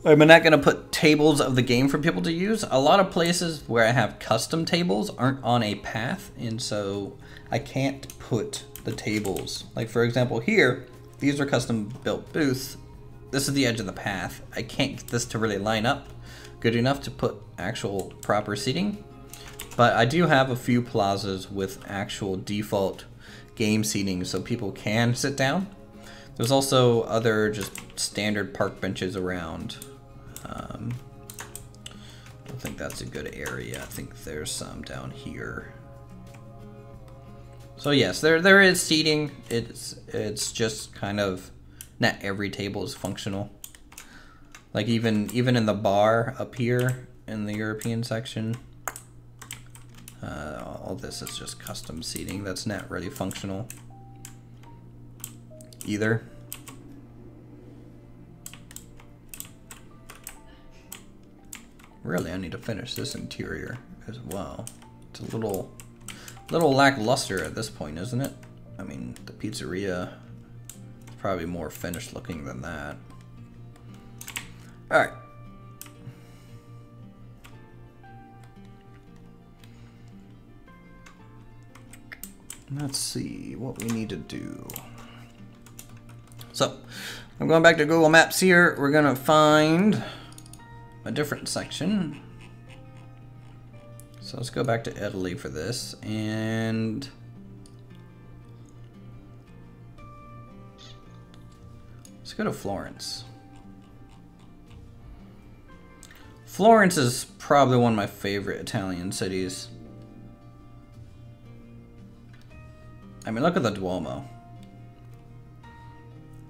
I'm not going to put tables of the game for people to use. A lot of places where I have custom tables aren't on a path, and so I can't put the tables. Like for example here, these are custom built booths. This is the edge of the path. I can't get this to really line up good enough to put actual proper seating. But I do have a few plazas with actual default game seating so people can sit down. There's also other just standard park benches around. I don't think that's a good area. I think there's some down here. So yes, there is seating. It's just kind of not every table is functional. Like even in the bar up here in the European section, all this is just custom seating. That's not really functional either. Really, I need to finish this interior as well. It's a little lackluster at this point, isn't it? I mean, the pizzeria is probably more finished looking than that. All right. Let's see what we need to do. So, I'm going back to Google Maps here. We're gonna find a different section. So let's go back to Italy for this, and let's go to Florence. Florence is probably one of my favorite Italian cities. I mean, look at the Duomo.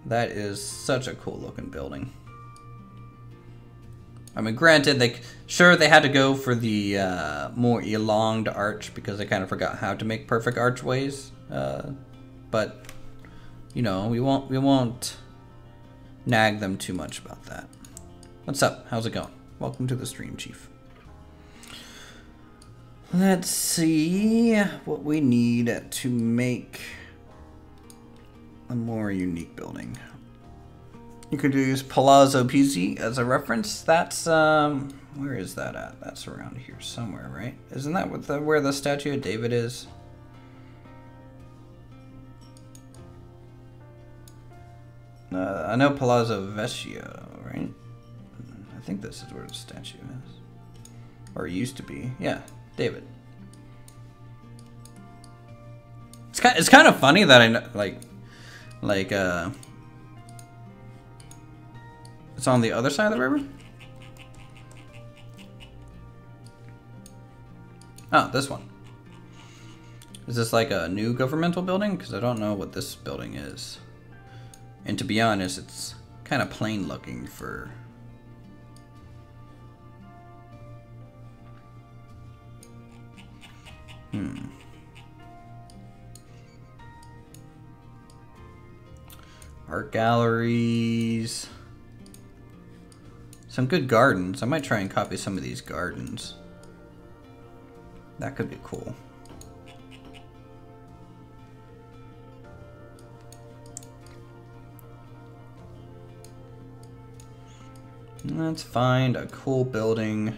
That is such a cool looking building. I mean, granted, they had to go for the more elonged arch because they kind of forgot how to make perfect archways. But you know, we won't nag them too much about that. What's up? How's it going? Welcome to the stream, Chief. Let's see what we need to make a more unique building. You could use Palazzo Pizzi as a reference. That's, where is that at? That's around here somewhere, right? Isn't that where the statue of David is? I know Palazzo Vecchio, right? I think this is where the statue is. Or it used to be. Yeah, David. It's kind of funny that I know, it's on the other side of the river? Oh, this one. Is this like a new governmental building? Because I don't know what this building is. And to be honest, it's kind of plain looking for... Art galleries. Some good gardens. I might try and copy some of these gardens. That could be cool. Let's find a cool building.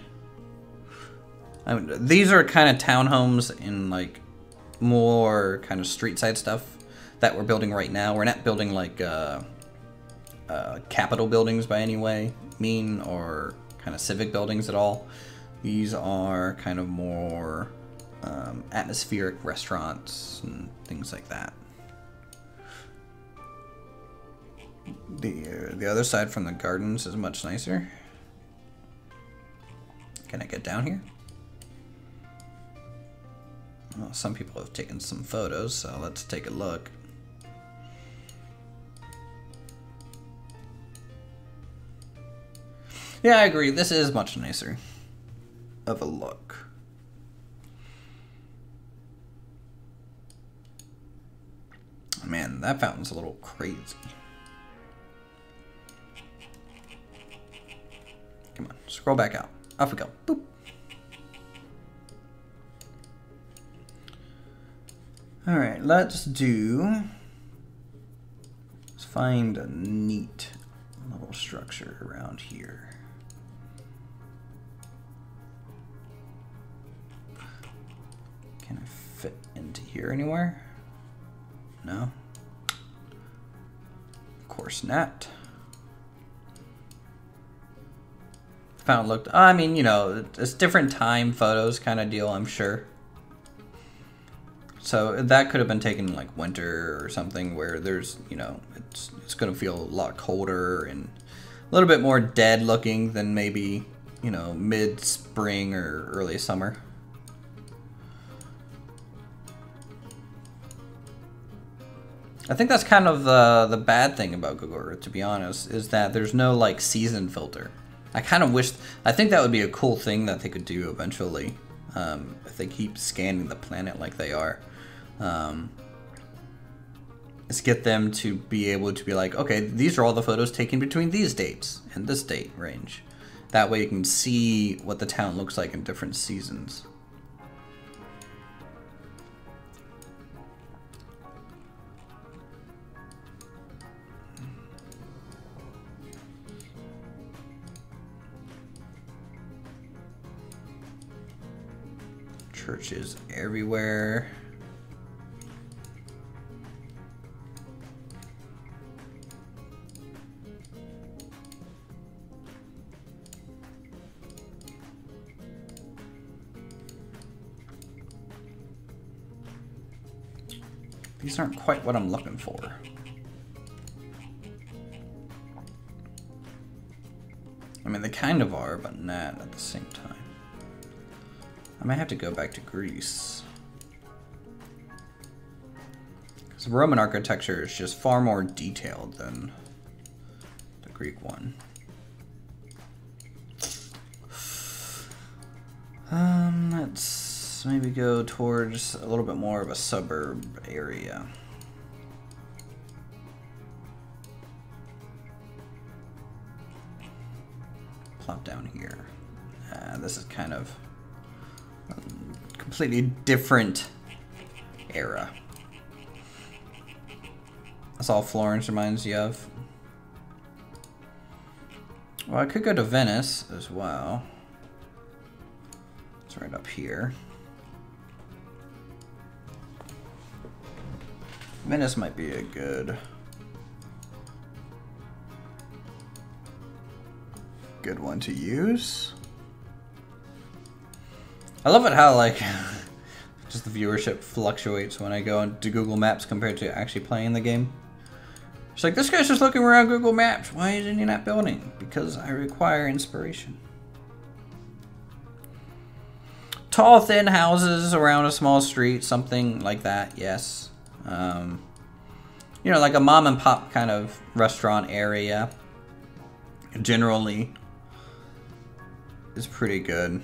These are kind of townhomes in like more kind of street side stuff that we're building right now. We're not building like capital buildings by any way, mean, or kind of civic buildings at all. These are kind of more atmospheric restaurants and things like that. The other side from the gardens is much nicer. Can I get down here? Well, some people have taken some photos, so let's take a look. Yeah, I agree. This is much nicer of a look. Man, that fountain's a little crazy. Come on, scroll back out. Off we go. Boop. All right, let's find a neat little structure around here. Can I fit into here anywhere? No. Of course not. Found looked. I mean, you know, it's different time photos kind of deal, I'm sure. So that could have been taken in like winter or something where there's, you know, it's gonna feel a lot colder and a little bit more dead looking than maybe, you know, mid-spring or early summer. I think that's kind of the bad thing about Google Earth, to be honest, is that there's no like season filter. I kind of wish, I think that would be a cool thing that they could do eventually, if they keep scanning the planet like they are. Is get them to be able to be like, okay, these are all the photos taken between these dates and this date range. That way you can see what the town looks like in different seasons. Churches everywhere. These aren't quite what I'm looking for. I mean, they kind of are, but not at the same time. I might have to go back to Greece. Because Roman architecture is just far more detailed than the Greek one. Let's maybe go towards a little bit more of a suburb area. Plop down here. This is kind of a completely different era. That's all Florence reminds you of. Well, I could go to Venice as well. It's right up here. Venice might be a good one to use. I love it how like just the viewership fluctuates when I go into Google Maps compared to actually playing the game. It's like, this guy's just looking around Google Maps. Why isn't he not building? Because I require inspiration. Tall, thin houses around a small street, something like that, yes. You know, like a mom and pop kind of restaurant area generally is pretty good.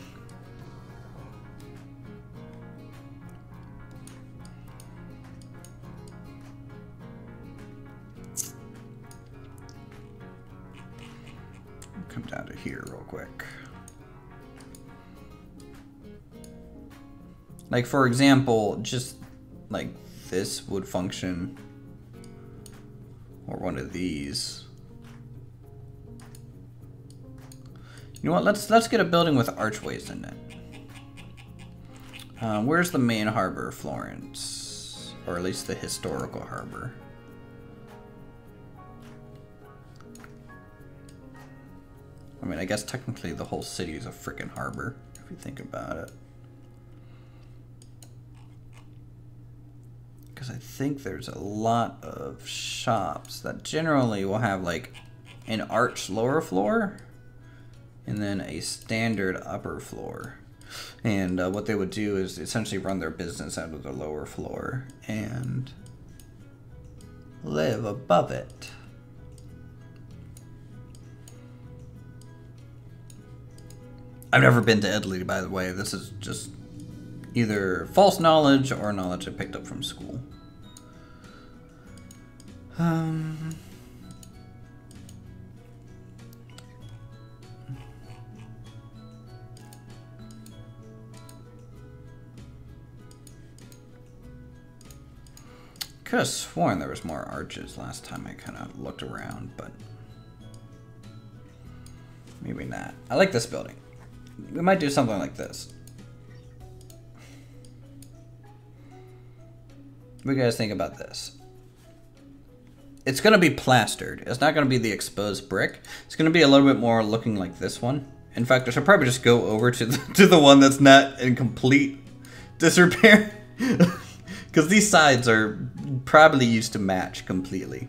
Come down to here real quick. Like, for example, just like this would function, or one of these. You know what? Let's get a building with archways in it. Where's the main harbor of Florence, or at least the historical harbor? I mean, I guess technically the whole city is a freaking harbor if you think about it. Because I think there's a lot of shops that generally will have like an arched lower floor and then a standard upper floor. And what they would do is essentially run their business out of the lower floor and live above it. I've never been to Italy, by the way. This is just either false knowledge or knowledge I picked up from school. Could have sworn there was more arches last time I kind of looked around, but maybe not. I like this building. We might do something like this. What do you guys think about this? It's going to be plastered. It's not going to be the exposed brick. It's going to be a little bit more looking like this one. In fact, I should probably just go over to the one that's not in complete disrepair. Because these sides are probably used to match completely.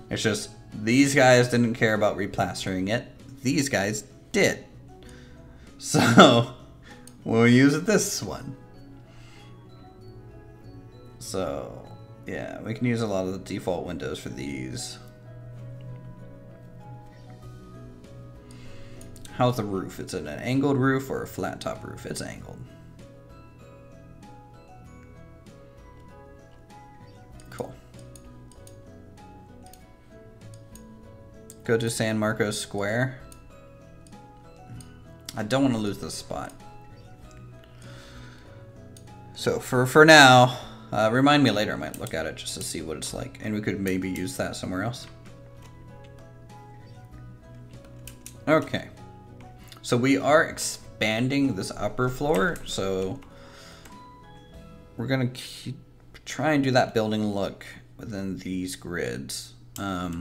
It's just these guys didn't care about replastering it. These guys did. So we'll use this one. So Yeah, we can use a lot of the default windows for these. How's the roof? Is it an angled roof or a flat top roof? It's angled. Cool. Go to San Marcos Square. I don't want to lose this spot. So for now, remind me later, I might look at it just to see what it's like. And we could maybe use that somewhere else. Okay. So we are expanding this upper floor. So we're going to try and do that building look within these grids. Let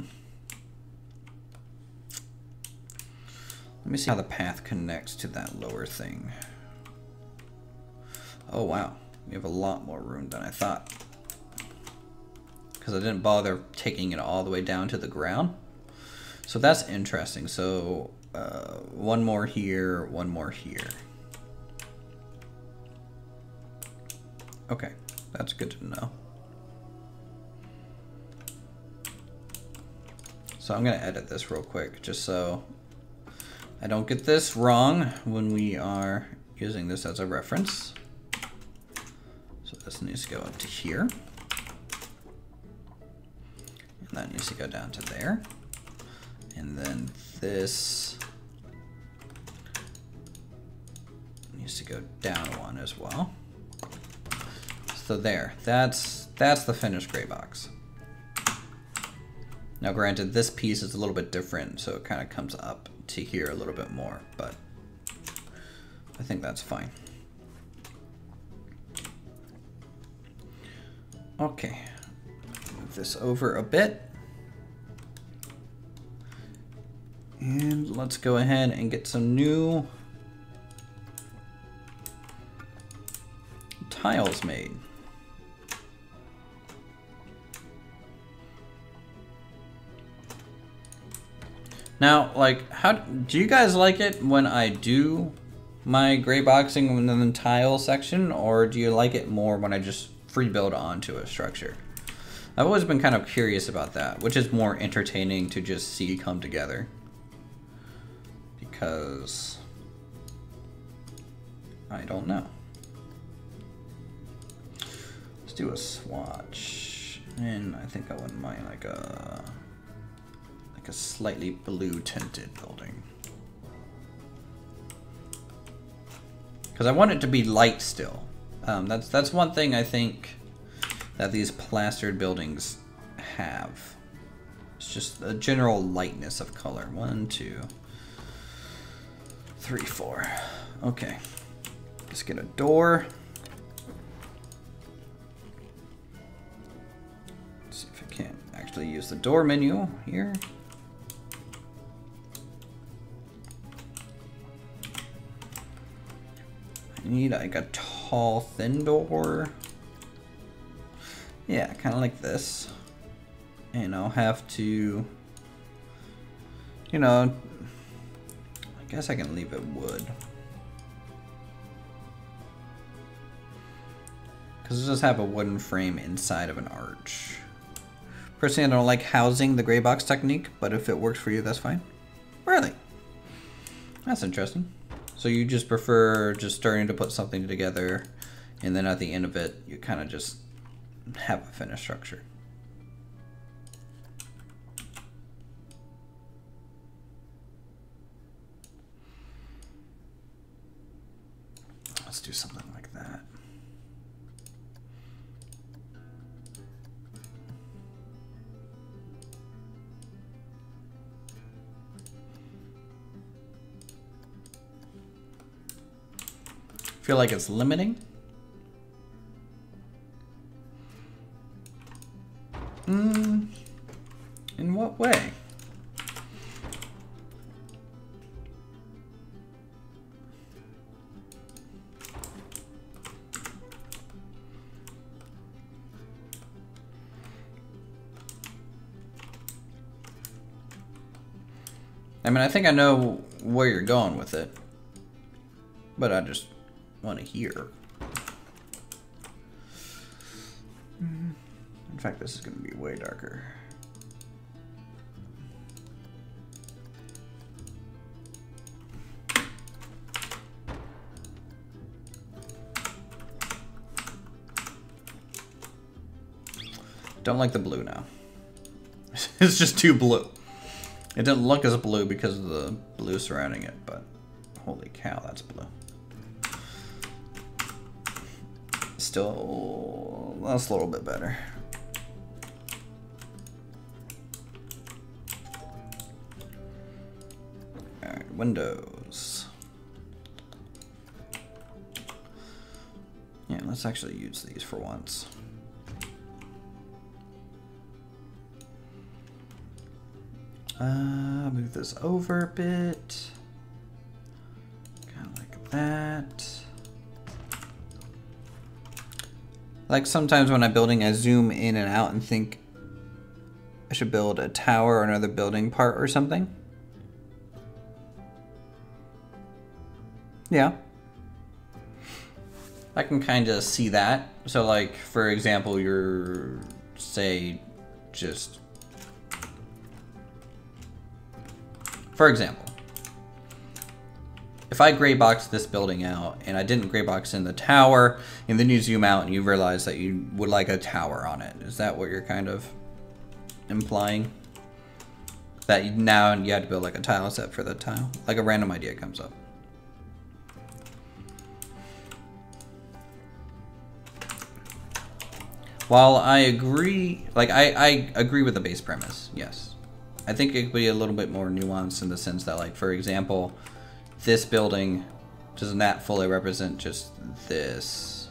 me see how the path connects to that lower thing. Oh, wow. We have a lot more room than I thought. Because I didn't bother taking it all the way down to the ground. So that's interesting. So one more here, one more here. Okay, that's good to know. So I'm going to edit this real quick just so I don't get this wrong when we are using this as a reference. So this needs to go up to here. And that needs to go down to there. And then this needs to go down one as well. So there, that's the finished gray box. Now granted, this piece is a little bit different, so it kind of comes up to here a little bit more, but I think that's fine. Okay, move this over a bit. And let's go ahead and get some new tiles made. Now, like, how do you guys like it when I do my gray boxing within the tile section, or do you like it more when I just free build onto a structure? I've always been kind of curious about that, which is more entertaining to just see come together. Because I don't know. Let's do a swatch, and I think I wouldn't mind like a slightly blue tinted building, because I want it to be light still. That's one thing I think that these plastered buildings have. It's just a general lightness of color. 1, 2, 3, 4. Okay, let's get a door. Let's see if I can actually use the door menu here. I need like a tall, thin door. Yeah, kind of like this. And I'll have to, you know, I guess I can leave it wood. Because it does have a wooden frame inside of an arch. Personally, I don't like housing the gray box technique, but if it works for you, that's fine. Really? That's interesting. So you just prefer just starting to put something together, and then at the end of it, you kind of just have a finished structure. Let's do something like that. Feel like it's limiting. In what way? I mean, I think I know where you're going with it, but I just want to hear. In fact, this is going to be way darker. Don't like the blue now. It's just too blue. It didn't look as blue because of the blue surrounding it, but holy cow, that's blue. Still, that's a little bit better. Alright, windows. Yeah, let's actually use these for once. Move this over a bit. Kind of like that. Like sometimes when I'm building, I zoom in and out and think I should build a tower or another building part or something. Yeah. I can kind of see that. So like, for example, you're, say, just... For example, if I gray box this building out and I didn't gray box in the tower, and then you zoom out and you realize that you would like a tower on it, is that what you're kind of implying? That now you have to build like a tile set for the tile? Like a random idea comes up. While I agree, like I agree with the base premise, yes. I think it could be a little bit more nuanced in the sense that, like, for example, this building does not fully represent just this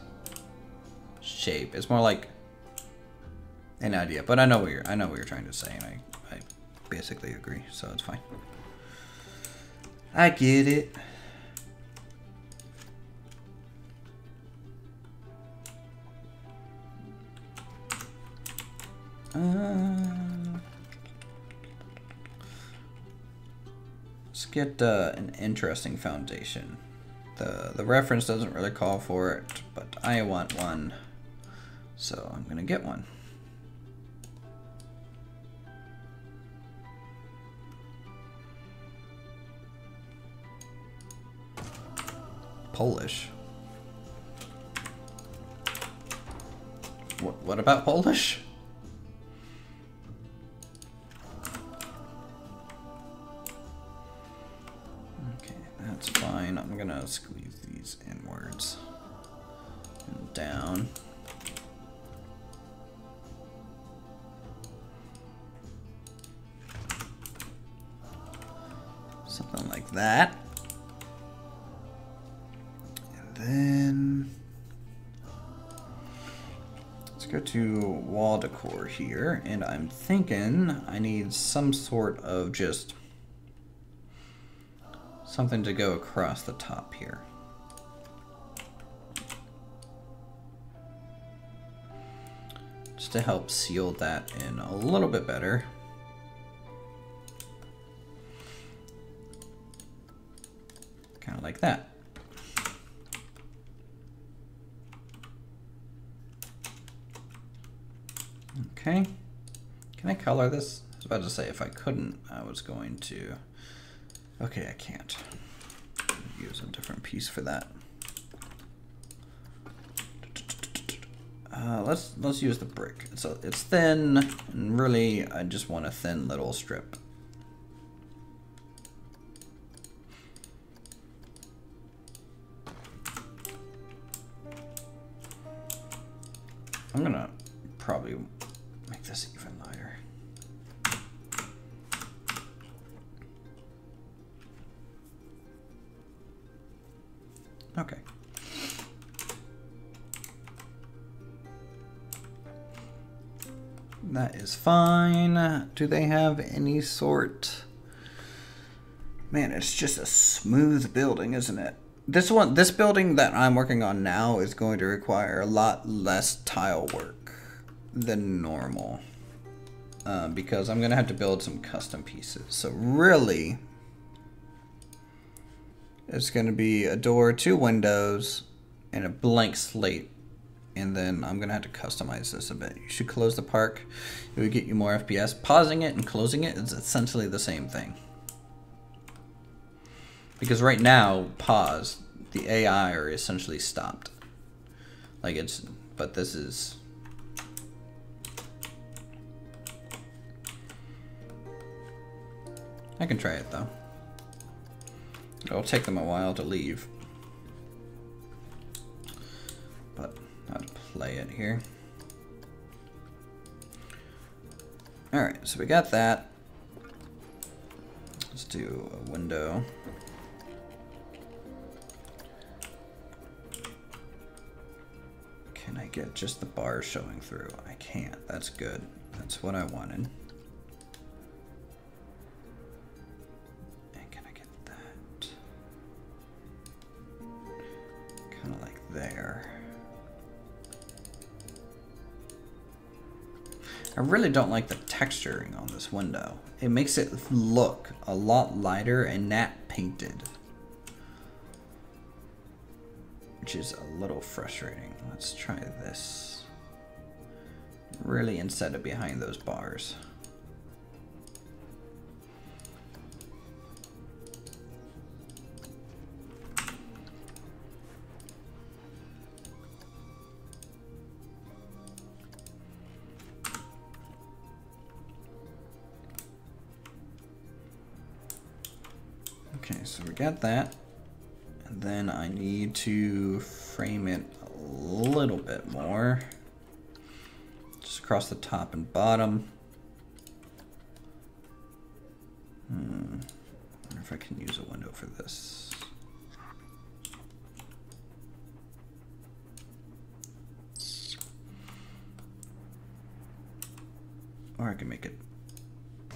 shape. It's more like an idea, but I know what you're trying to say, and I basically agree, so it's fine. I get it. Let's get an interesting foundation. The reference doesn't really call for it, but I want one, so I'm gonna get one. Polish. What about Polish? That's fine. I'm gonna squeeze these inwards and down. Something like that. And then let's go to wall decor here, and I'm thinking I need some sort of just something to go across the top here. Just to help seal that in a little bit better. Kind of like that. Okay. Can I color this? I was about to say if I couldn't, I was going to. Okay, I can't. Use a different piece for that. Let's use the brick. So it's thin, and really I just want a thin little strip. I'm gonna probably make this even lighter. Okay. That is fine. Do they have any sort... Man, it's just a smooth building, isn't it? This building that I'm working on now is going to require a lot less tile work than normal. Because I'm gonna have to build some custom pieces. So really, it's gonna be a door, 2 windows, and a blank slate and then I'm gonna have to customize this a bit. You should close the park. It would get you more FPS. Pausing it and closing it is essentially the same thing. Because right now, pause, the AI are essentially stopped. Like it's, but this is. I can try it though. It'll take them a while to leave. But I'll play it here. Alright, so we got that. Let's do a window. Can I get just the bars showing through? I can't. That's good. That's what I wanted. And can I get that? Kind of like there. I really don't like the texturing on this window. It makes it look a lot lighter and matte painted, which is a little frustrating. Let's try this. Really instead of behind those bars. Okay, so we got that. And then I need to frame it a little bit more. Just across the top and bottom. I wonder if I can use a window for this. Or I can make it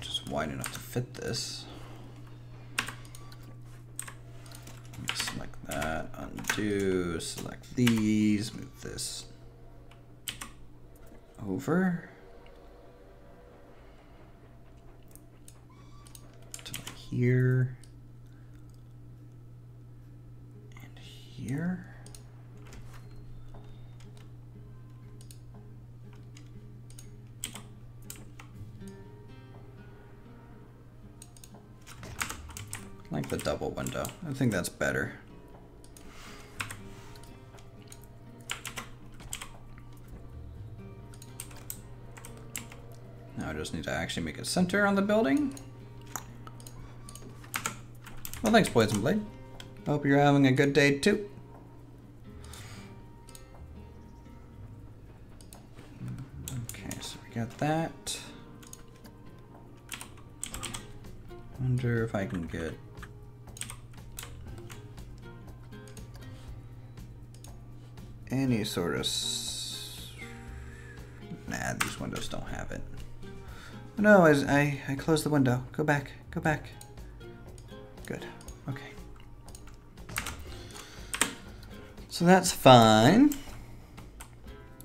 just wide enough to fit this. Select that, undo, select these, move this over to like here and here. I like the double window. I think that's better. Now I just need to actually make a center on the building. Well, thanks, Boys and Blade. Hope you're having a good day too. Okay, so we got that. Wonder if I can get any sort of nah, these windows don't have it. No, I closed the window. Go back. Go back. Good. Okay. So that's fine.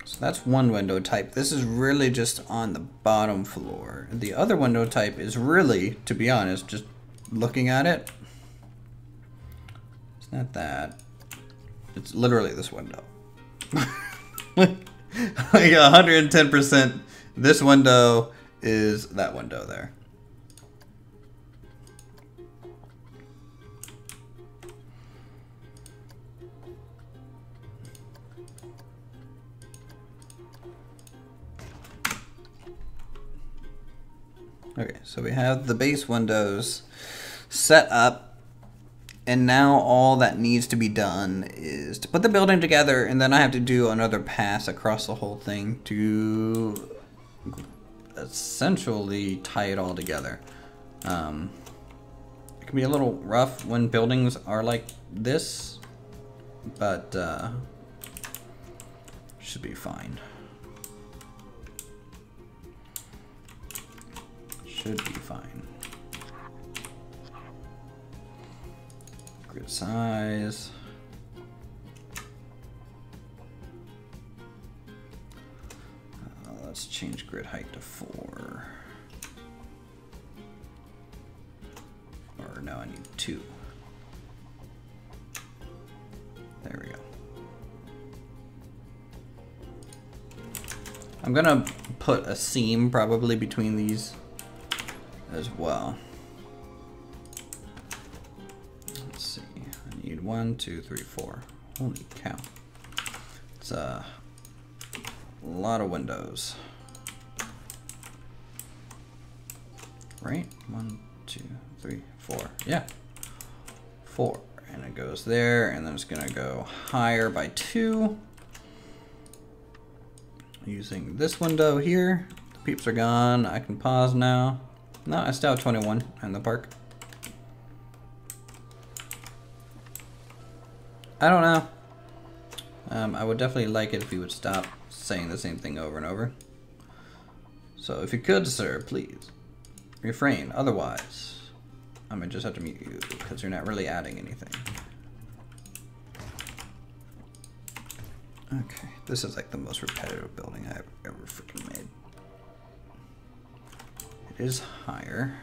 So that's one window type. This is really just on the bottom floor. The other window type is really, to be honest, just looking at it, it's not that. It's literally this window. Like 110%. This window is that window there. Okay, so we have the base windows set up, and now all that needs to be done is to put the building together, and then I have to do another pass across the whole thing to essentially tie it all together. It can be a little rough when buildings are like this, but should be fine. Should be fine. Grid size. Let's change grid height to 4. Or no, I need 2. There we go. I'm gonna put a seam probably between these as well. Let's see, I need 1, 2, 3, 4. Holy cow. It's a lot of windows. Right? 1, 2, 3, 4. Yeah. 4. And it goes there, and then it's gonna go higher by 2. Using this window here. The peeps are gone. I can pause now. No, I still have 21 in the park. I don't know. I would definitely like it if you would stop saying the same thing over and over. So if you could, sir, please refrain. Otherwise, I might just have to mute you because you're not really adding anything. Okay, this is like the most repetitive building I've ever freaking made. It is higher.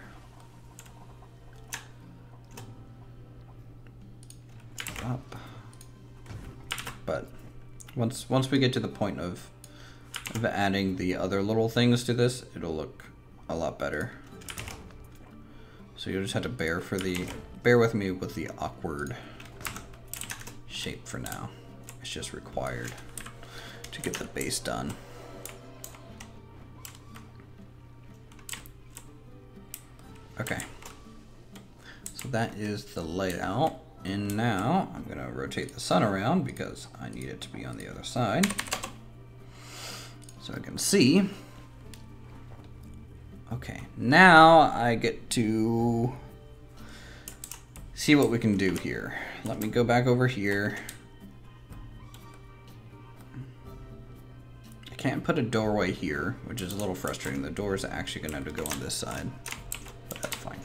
Up. But once we get to the point of adding the other little things to this, it'll look a lot better. So you'll just have to bear with me with the awkward shape for now. It's just required to get the base done. Okay, so that is the layout, and now I'm gonna rotate the sun around because I need it to be on the other side so I can see. Okay, now I get to see what we can do here. Let me go back over here. I can't put a doorway here, which is a little frustrating. The door is actually gonna have to go on this side, but that's fine.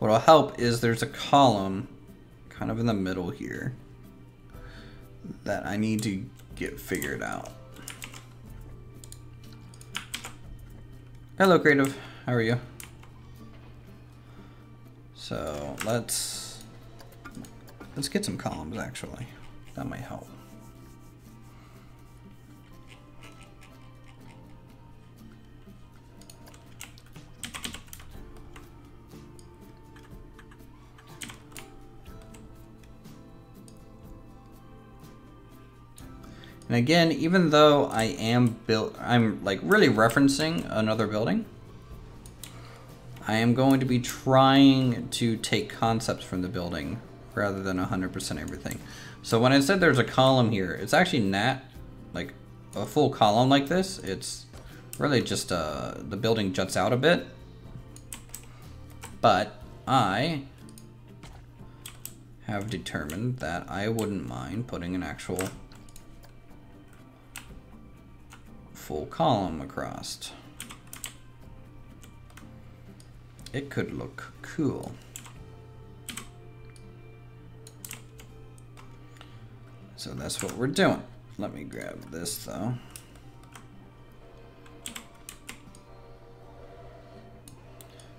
What'll help is there's a column kind of in the middle here that I need to get figured out. Hello, Creative. How are you? So let's get some columns actually. That might help. And again, even though I'm like really referencing another building, I am going to be trying to take concepts from the building rather than 100% everything. So when I said there's a column here, it's actually not like a full column like this. It's really just the building juts out a bit. But I have determined that I wouldn't mind putting an actual full column across. It could look cool. So that's what we're doing. Let me grab this though.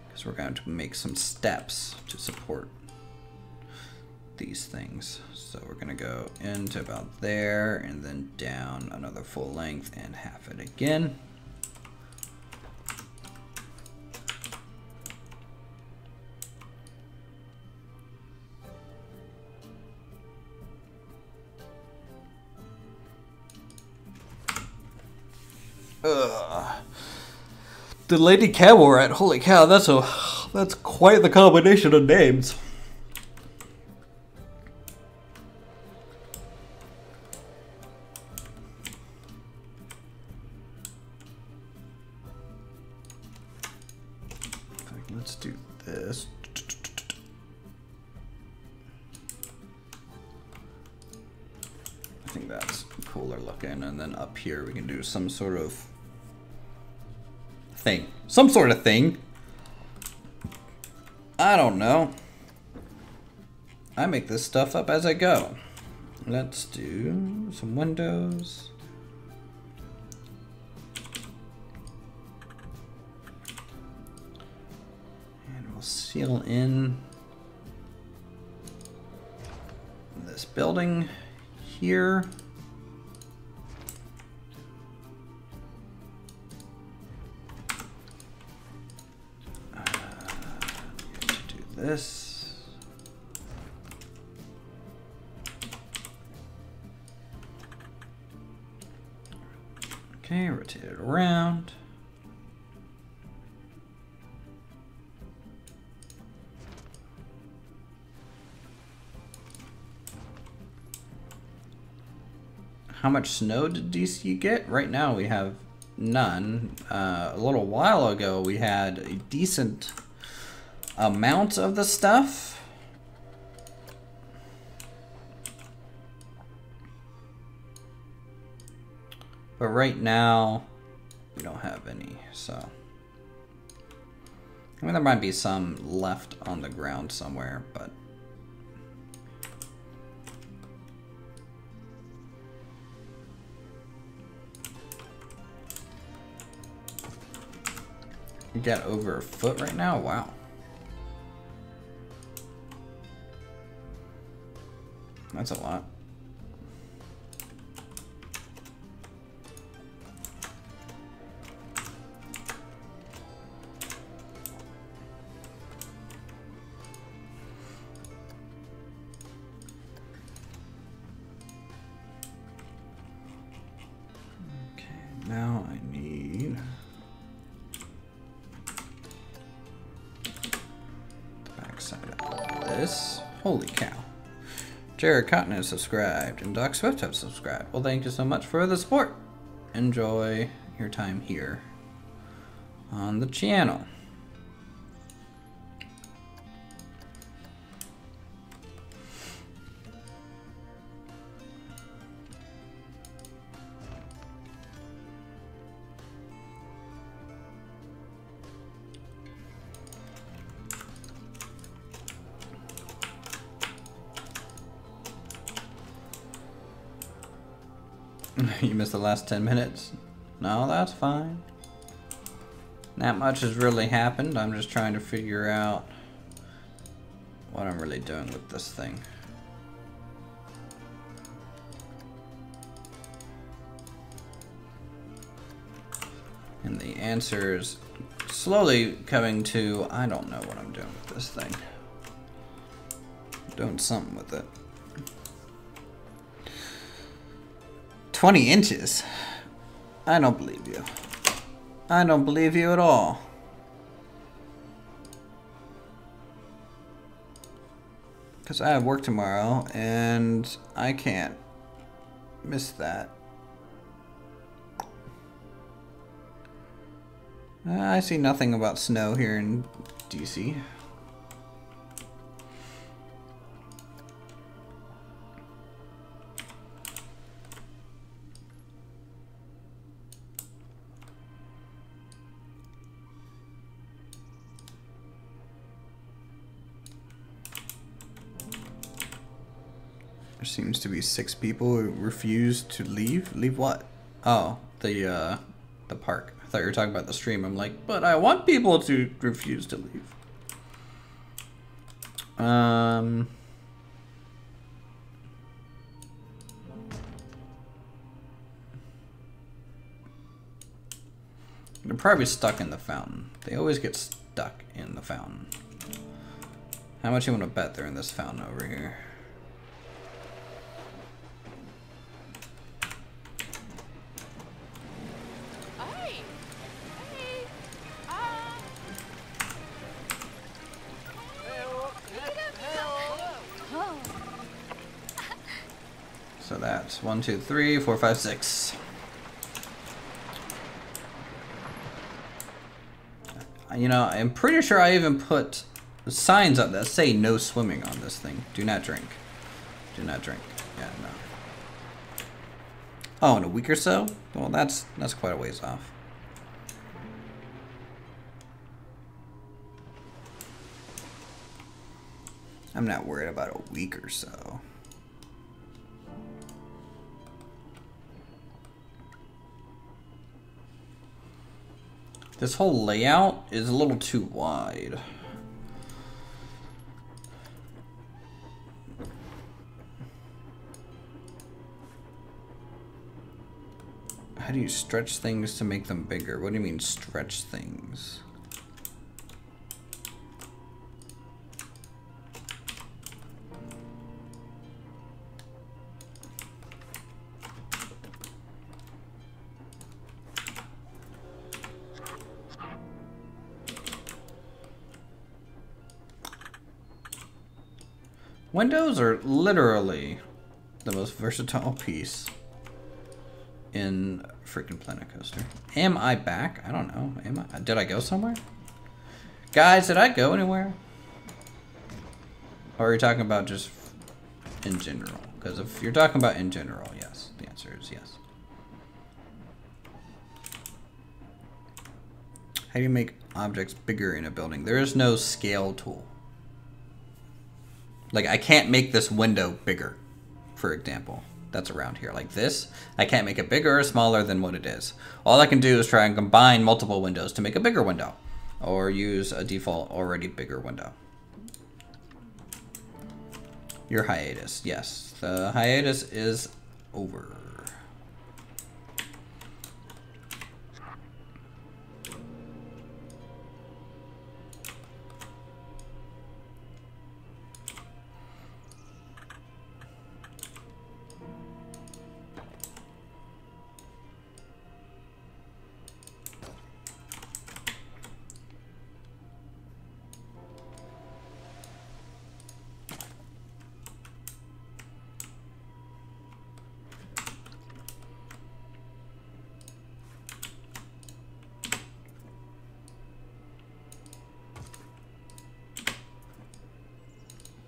Because we're going to make some steps to support these things. So we're gonna go into about there and then down another full length and half it again. The Lady Camel Rat, holy cow, that's quite the combination of names. Let's do this. I think that's cooler looking, and then up here we can do some sort of thing. Some sort of thing. I don't know. I make this stuff up as I go. Let's do some windows. And we'll seal in this building here. this. Okay, rotate it around. How much snow did DC get? Right now we have none. A little while ago we had a decent amount of the stuff. But right now we don't have any, so. I mean, there might be some left on the ground somewhere, but. You got over a foot right now? Wow. That's a lot. Okay, now I need this. Holy cow. Jared Cotton has subscribed and Doc Swift have subscribed. Well, thank you so much for the support. Enjoy your time here on the channel. You missed the last 10 minutes. No, that's fine. Not much has really happened. I'm just trying to figure out what I'm really doing with this thing. And the answer is slowly coming to, I don't know what I'm doing with this thing. I'm doing something with it. 20 inches? I don't believe you. I don't believe you at all. Because I have work tomorrow and I can't miss that. I see nothing about snow here in DC. There seems to be 6 people who refuse to leave. Leave what? Oh, the park. I thought you were talking about the stream. I'm like, but I want people to refuse to leave. They're probably stuck in the fountain. They always get stuck in the fountain. How much you want to bet they're in this fountain over here? So that's 1, 2, 3, 4, 5, 6. You know, I'm pretty sure I even put signs up that say no swimming on this thing. Do not drink. Do not drink. Yeah, no. Oh, in a week or so? Well, that's quite a ways off. I'm not worried about a week or so. This whole layout is a little too wide. How do you stretch things to make them bigger? What do you mean stretch things? Windows are literally the most versatile piece in freaking Planet Coaster. Am I back? I don't know. Am I? Did I go somewhere? Guys, did I go anywhere? Or are you talking about just in general? Because if you're talking about in general, yes. The answer is yes. How do you make objects bigger in a building? There is no scale tool. Like, I can't make this window bigger, for example. That's around here. Like this, I can't make it bigger or smaller than what it is. All I can do is try and combine multiple windows to make a bigger window. Or use a default already bigger window. Your hiatus. Yes, the hiatus is over.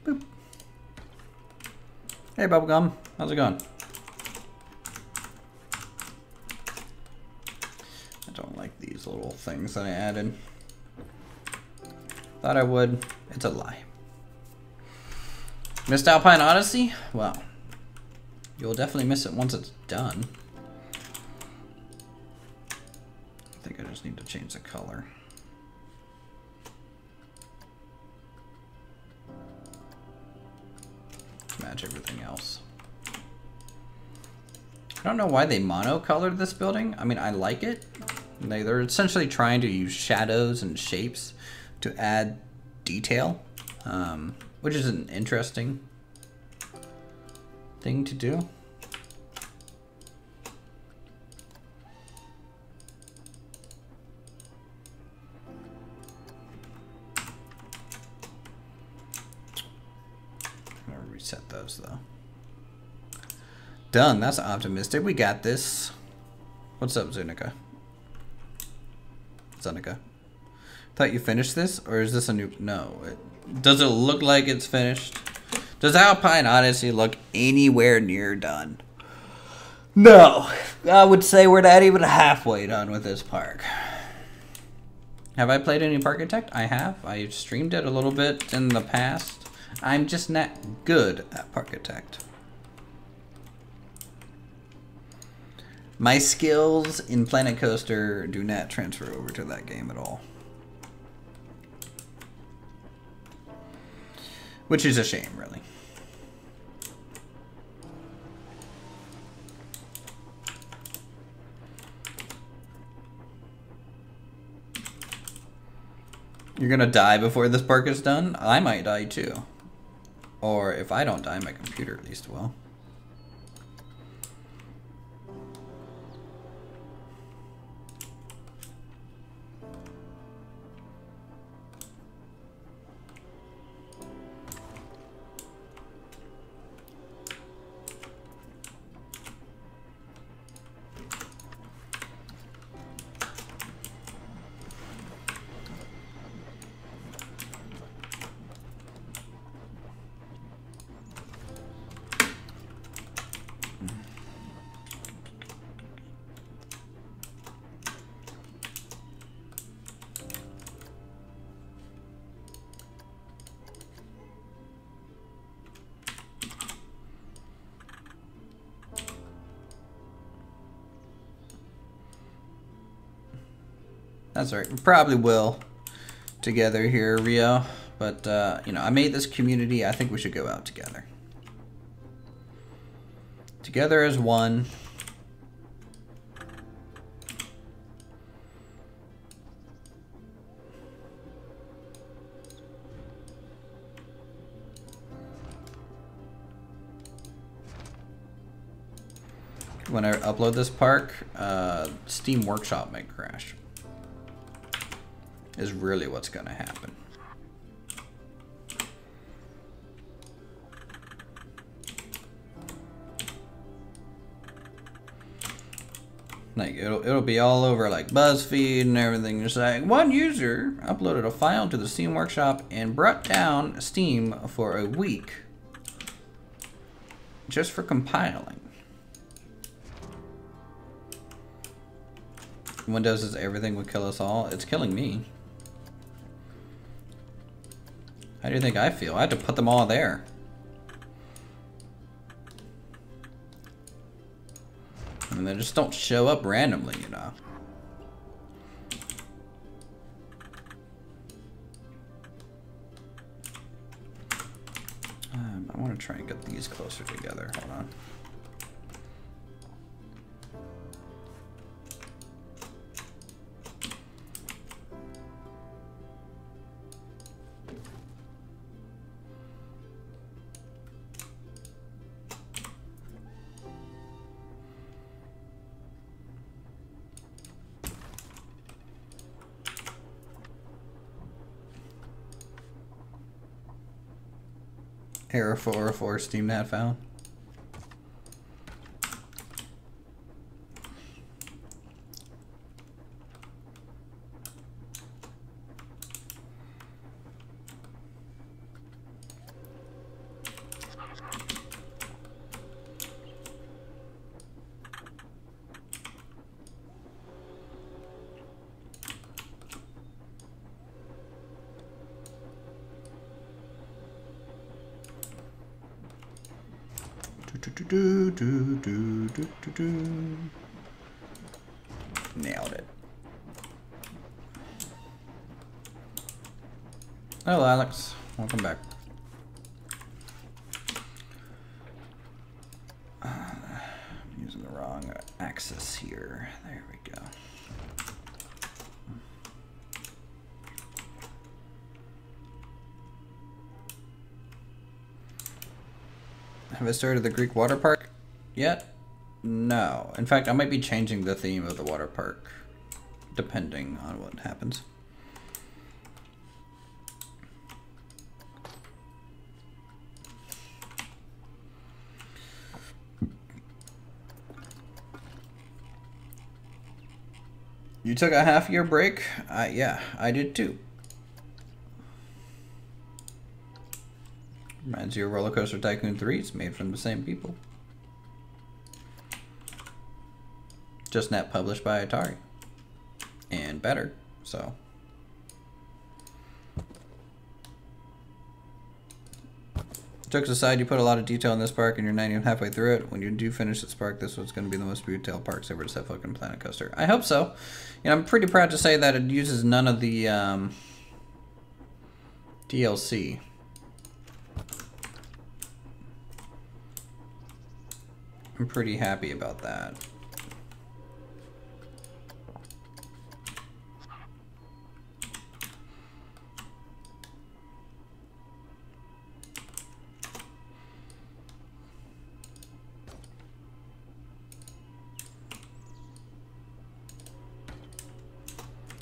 Boop. Hey, Bubblegum. How's it going? I don't like these little things that I added. Thought I would. It's a lie. Missed Alpine Odyssey? Well, you'll definitely miss it once it's done. I think I just need to change the color. Match everything else. I don't know why they monocolored this building. I mean, I like it. They're essentially trying to use shadows and shapes to add detail, which is an interesting thing to do. Reset those though. Done. That's optimistic. We got this. What's up, Zunica? Zunica. Thought you finished this, or is this a new? No. Does it look like it's finished? Does Alpine Odyssey look anywhere near done? No. I would say we're not even halfway done with this park. Have I played any Parkitect? I have. I streamed it a little bit in the past. I'm just not good at Parkitect. My skills in Planet Coaster do not transfer over to that game at all. Which is a shame, really. You're gonna die before this park is done? I might die too. Or if I don't die, my computer at least will. That's right. We probably will together here, Rio. But, you know, I made this community. I think we should go out together. Together as one. When I upload this park, Steam Workshop might crash. Is really what's going to happen. Like it'll be all over like BuzzFeed and everything. Just like one user uploaded a file to the Steam Workshop and brought down Steam for a week just for compiling. Windows is everything would kill us all. It's killing me. How do you think I feel? I had to put them all there. I mean, they just don't show up randomly, you know. I want to try and get these closer together. Hold on. Error 404 Steam not found. Nailed it. Hello, Alex. Welcome back. I'm using the wrong axis here. There we go. Have I started the Greek water park yet? No. In fact, I might be changing the theme of the water park depending on what happens. You took a half-year break? Yeah, I did too. Reminds you of Roller Coaster Tycoon 3. It's made from the same people. Just not published by Atari. And better, so. Jokes aside, you put a lot of detail in this park and you're not even halfway through it. When you do finish this park, this was going to be the most detailed parks ever to set foot on Planet Coaster. I hope so. You know, I'm pretty proud to say that it uses none of the DLC. I'm pretty happy about that.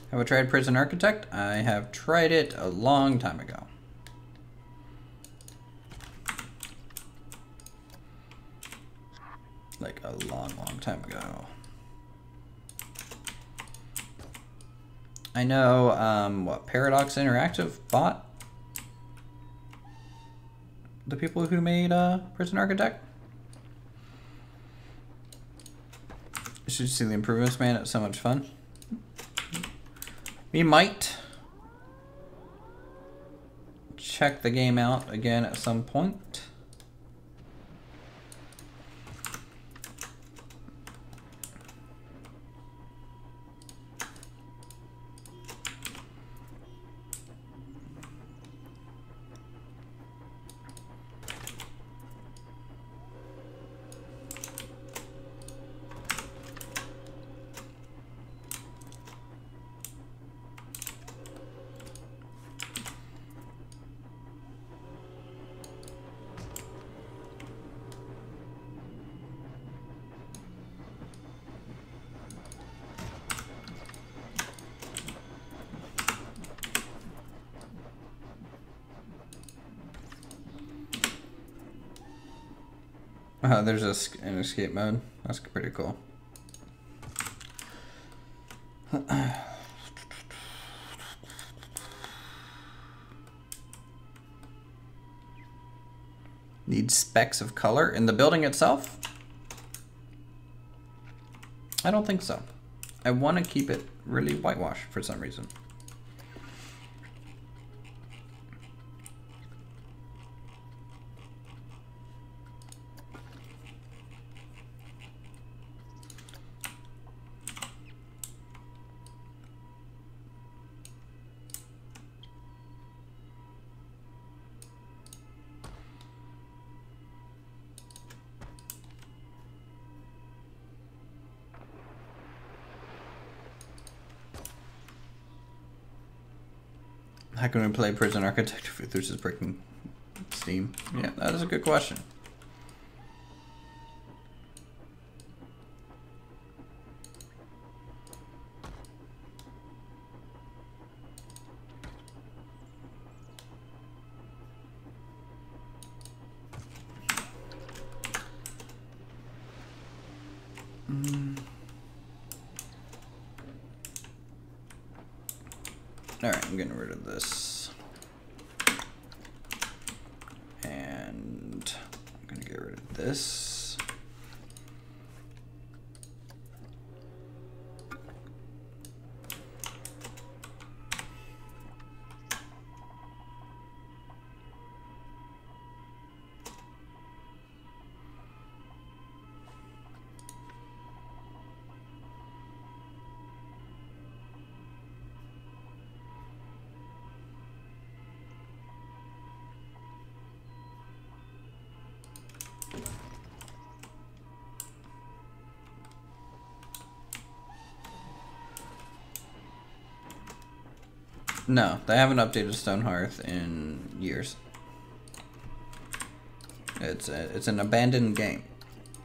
Have I tried Prison Architect? I have tried it a long time ago. Like a long, long time ago. I know, what, Paradox Interactive bought the people who made Prison Architect. You should see the improvements, man. It's so much fun. We might check the game out again at some point. There's an escape mode. That's pretty cool. Need specks of color in the building itself? I don't think so. I want to keep it really whitewashed for some reason. How can we play prison architecture if there's just breaking Steam? Yeah, that is a good question. Alright, I'm getting rid of this. And I'm gonna get rid of this. No, they haven't updated Stone Hearth in years. It's an abandoned game,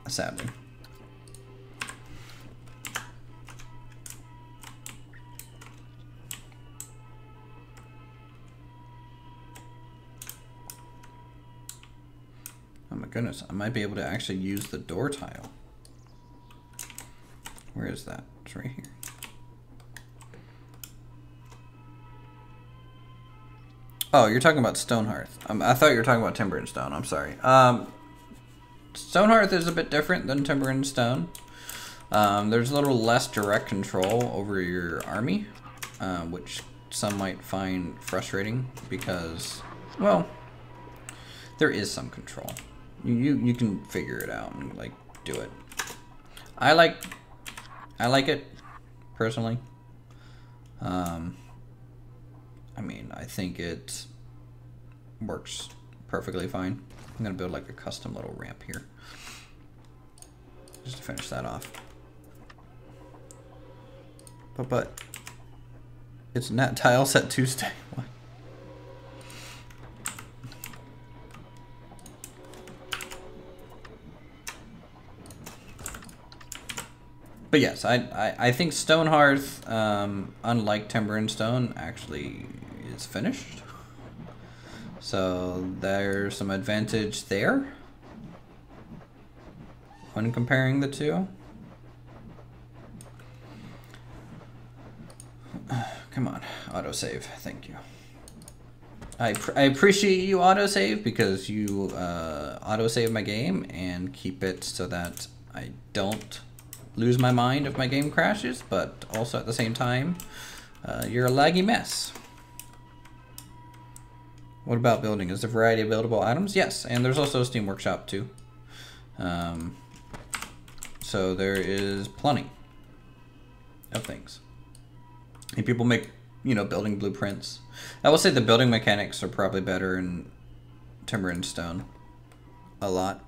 sadly. Oh my goodness, I might be able to actually use the door tile. Where is that? It's right here. Oh, you're talking about Stone Hearth. I thought you were talking about Timber and Stone. I'm sorry. Stone Hearth is a bit different than Timber and Stone. There's a little less direct control over your army, which some might find frustrating because, well, there is some control. You can figure it out and like do it. I like it personally. I mean, I think it works perfectly fine. I'm gonna build like a custom little ramp here, just to finish that off. But it's not tile set Tuesday. What? But yes, I think Stone Hearth, unlike Timber and Stone, actually is finished. So there's some advantage there when comparing the two. Come on, autosave, thank you. I appreciate you autosave because you autosave my game and keep it so that I don't lose my mind if my game crashes, but also at the same time, you're a laggy mess. What about building? Is there a variety of buildable items? Yes, and there's also a Steam Workshop too. So there is plenty of things. And people make, you know, building blueprints. I will say the building mechanics are probably better in Timber and Stone. A lot.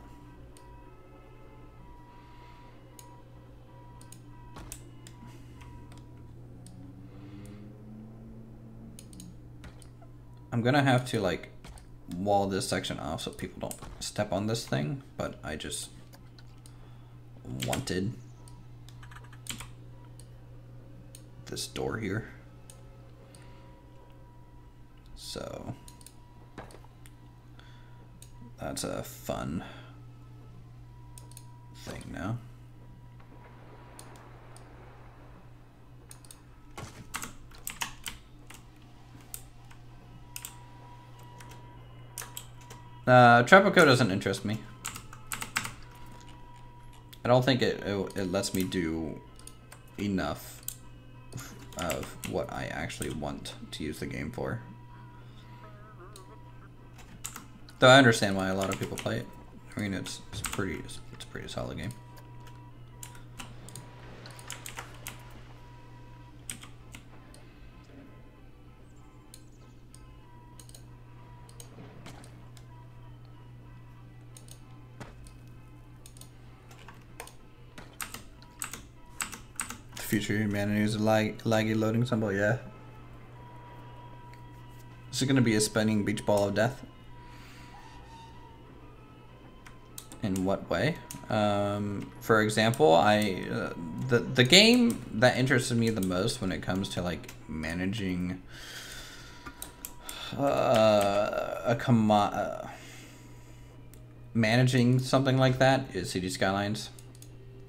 I'm gonna have to like wall this section off so people don't step on this thing, but I just wanted this door here. So that's a fun thing now. Tropico doesn't interest me. I don't think it lets me do enough of what I actually want to use the game for. Though I understand why a lot of people play it. I mean, it's a pretty solid game. Future humanity is a laggy loading symbol, yeah. Is it going to be a spinning beach ball of death? In what way? For example, the game that interested me the most when it comes to like managing managing something like that is City Skylines,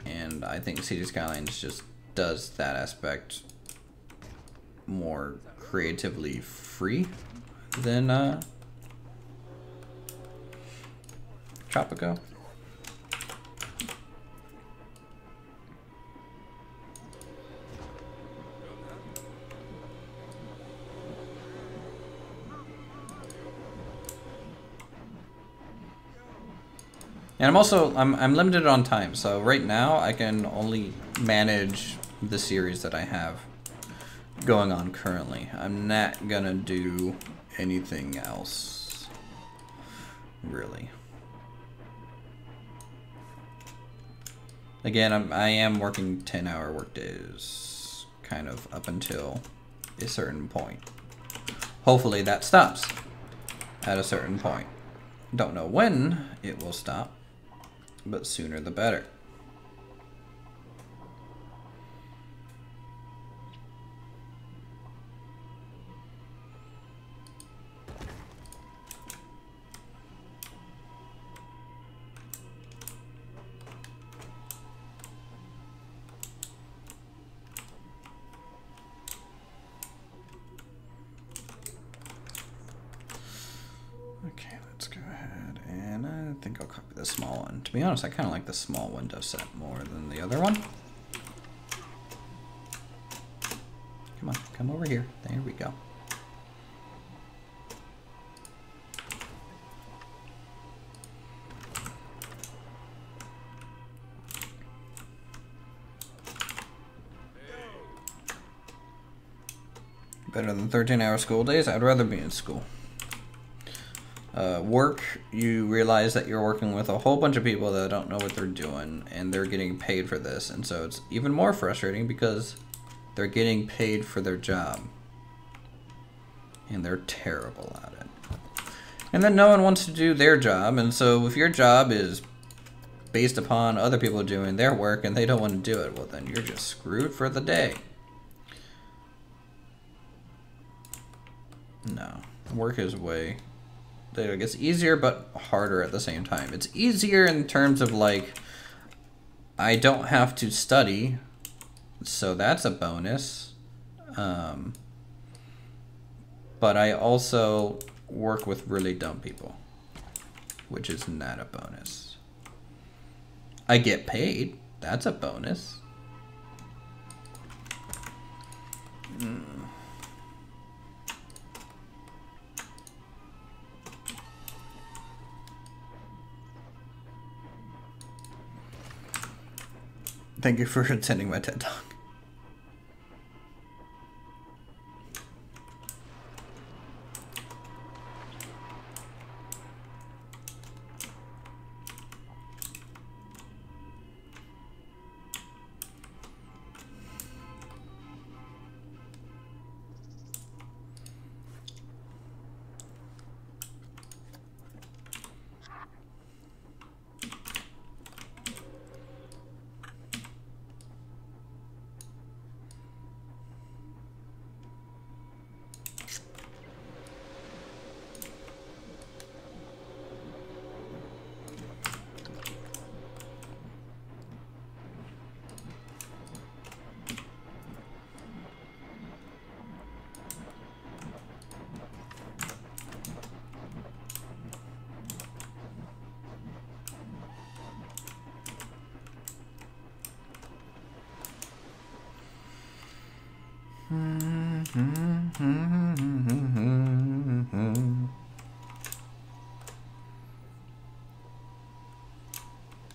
and I think City Skylines just does that aspect more creatively free than Tropico. And I'm limited on time, so right now I can only manage the series that I have going on currently. I'm not gonna do anything else, really. Again, I am working 10-hour workdays, kind of up until a certain point. Hopefully that stops at a certain point. Don't know when it will stop, but sooner the better. Okay, let's go ahead, and I think I'll copy the small one. To be honest, I kind of like the small window set more than the other one. Come on, come over here. There we go. Better than 13-hour school days? I'd rather be in school. Work, you realize that you're working with a whole bunch of people that don't know what they're doing, and they're getting paid for this, and so it's even more frustrating because they're getting paid for their job, and they're terrible at it. And then no one wants to do their job, and so if your job is based upon other people doing their work and they don't want to do it, well then you're just screwed for the day. No, work is way... It gets easier but harder at the same time. It's easier in terms of like, I don't have to study, so that's a bonus. But I also work with really dumb people, which is not a bonus. I get paid, that's a bonus. Thank you for attending my TED Talk.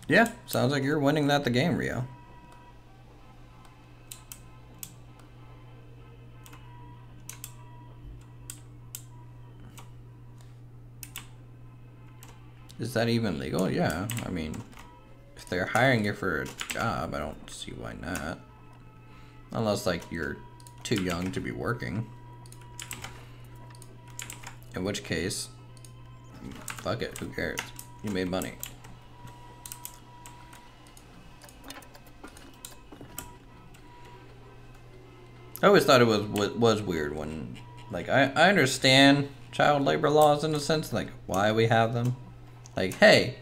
Yeah, sounds like you're winning the game, Rio. Is that even legal? Yeah, I mean, if they're hiring you for a job, I don't see why not. Unless, like, you're too young to be working. In which case, fuck it, who cares? You made money. I always thought it was weird when, like, I understand child labor laws in a sense, like, why we have them. Like, hey,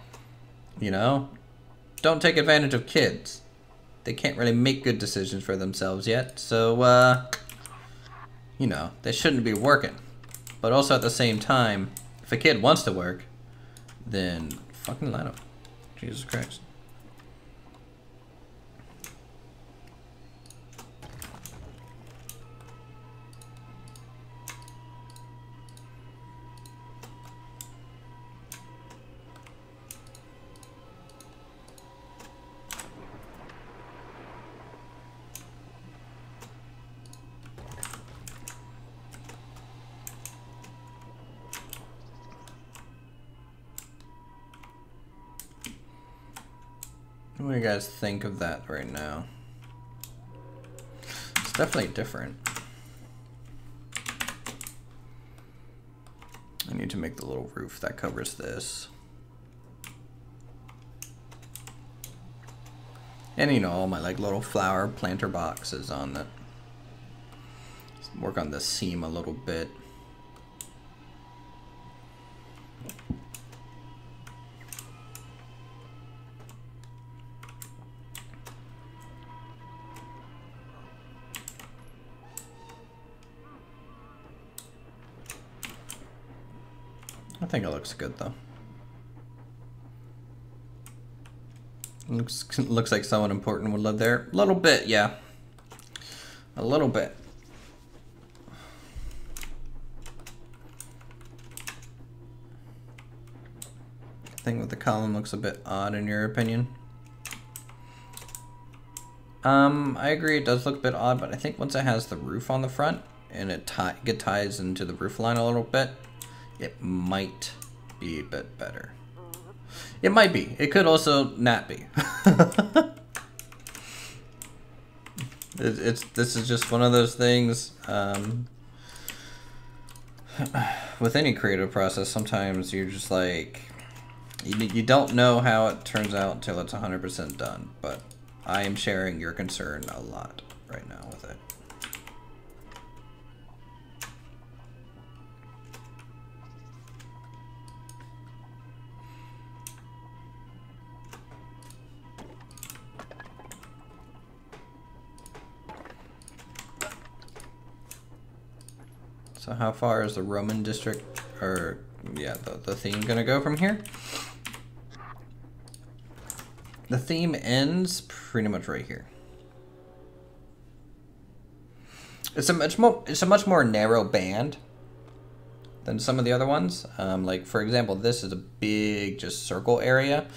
you know, don't take advantage of kids. They can't really make good decisions for themselves yet, so, you know, they shouldn't be working. But also at the same time, if a kid wants to work, then fucking let him. Jesus Christ. What do you guys think of that right now? It's definitely different. I need to make the little roof that covers this. And you know, all my like little flower planter boxes on that. Work on the seam a little bit. I think it looks good though. Looks like someone important would live there. A little bit, yeah. A little bit. The thing with the column looks a bit odd in your opinion. I agree it does look a bit odd, but I think once it has the roof on the front and it ties into the roof line a little bit, it might be a bit better. It might be. It could also not be. This is just one of those things. With any creative process, sometimes you're just like, you don't know how it turns out until it's 100% done. But I am sharing your concern a lot right now with it. So how far is the Roman district, or yeah, the theme gonna go from here? The theme ends pretty much right here. It's a much more narrow band than some of the other ones. Like for example, this is a big just circle area.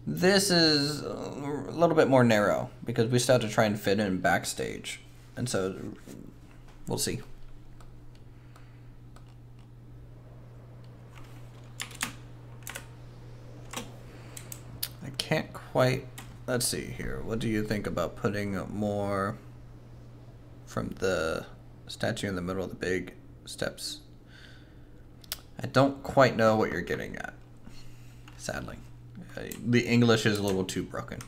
This is a little bit more narrow because we still have to try and fit in backstage, and so we'll see. Can't quite, let's see here. What do you think about putting more from the statue in the middle of the big steps? I don't quite know what you're getting at, sadly. The English is a little too broken.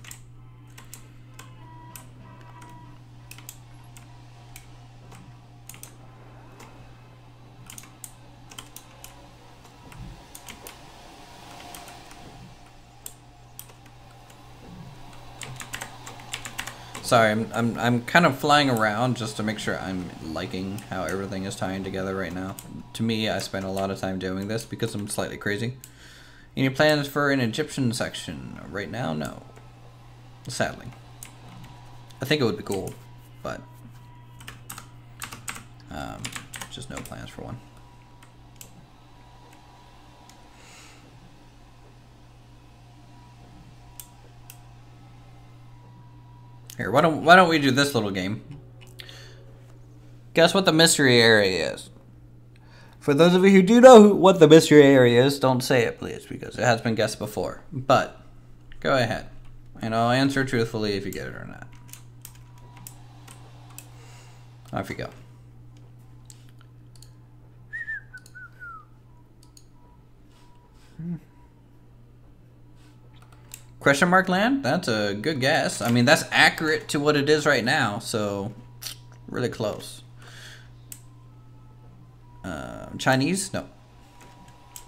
Sorry, I'm kind of flying around just to make sure I'm liking how everything is tying together right now. To me, I spend a lot of time doing this because I'm slightly crazy. Any plans for an Egyptian section right now? No. Sadly. I think it would be cool, but just no plans for one. Here, why don't we do this little game? Guess what the mystery area is. For those of you who do know what the mystery area is, don't say it, please, because it has been guessed before. But go ahead, and I'll answer truthfully if you get it or not. Off you go. Question mark land? That's a good guess. I mean, that's accurate to what it is right now, so really close. Chinese? No.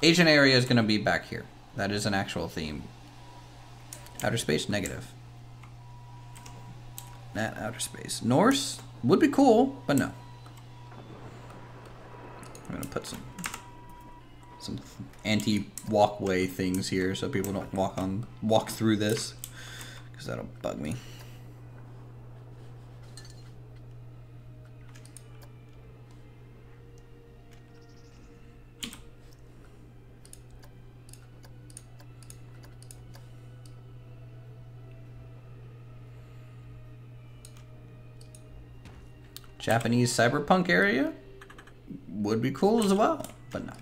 Asian area is going to be back here. That is an actual theme. Outer space? Negative. Not outer space. Norse? Would be cool, but no. I'm going to put some anti-walkway things here so people don't walk through this, because that'll bug me. Japanese cyberpunk area would be cool as well, but no.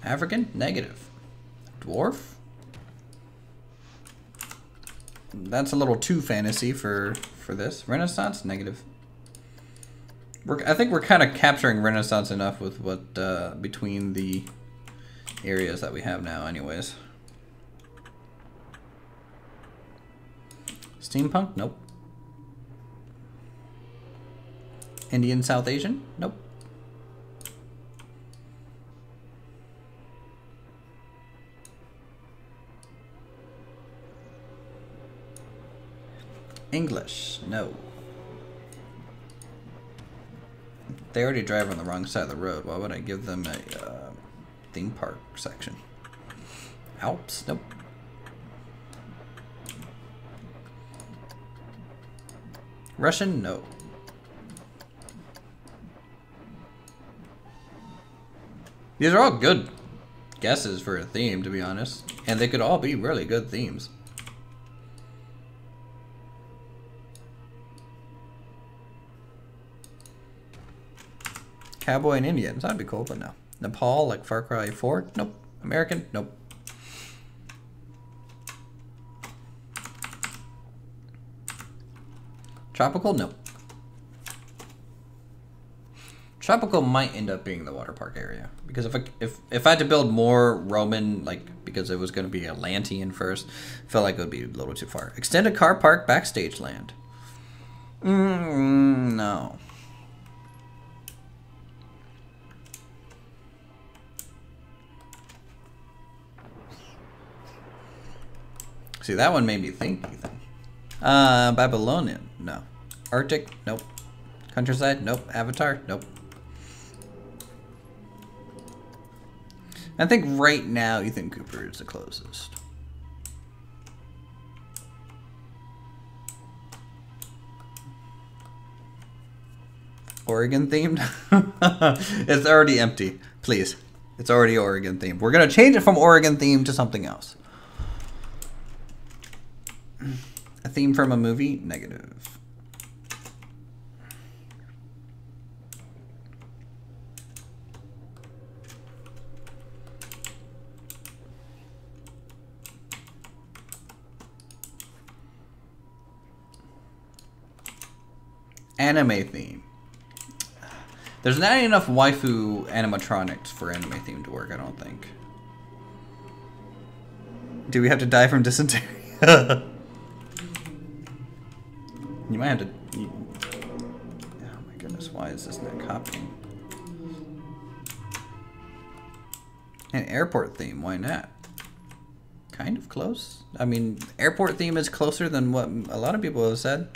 African? Negative. Dwarf? That's a little too fantasy for this. Renaissance? Negative. I think we're kind of capturing Renaissance enough with what between the areas that we have now anyways. Steampunk? Nope. Indian South Asian? Nope. English? No. They already drive on the wrong side of the road. Why would I give them a theme park section? Alps? Nope. Russian? No. These are all good guesses for a theme, to be honest. And they could all be really good themes. Cowboy and Indians, that'd be cool, but no. Nepal, like Far Cry 4? Nope. American? Nope. Tropical? Nope. Tropical might end up being the water park area, because if I had to build more Roman, like, because it was going to be Atlantean first, I felt like it would be a little too far. Extended car park backstage land. No. See, that one made me think, Ethan. Babylonian? No. Arctic? Nope. Countryside? Nope. Avatar? Nope. I think right now Ethan Cooper is the closest. Oregon themed? It's already empty. Please. It's already Oregon themed. We're going to change it from Oregon themed to something else. A theme from a movie? Negative. Anime theme. There's not enough waifu animatronics for anime theme to work, I don't think. Do we have to die from dysentery? You might have to... Oh my goodness, why is this not copying? An airport theme, why not? Kind of close. I mean, airport theme is closer than what a lot of people have said.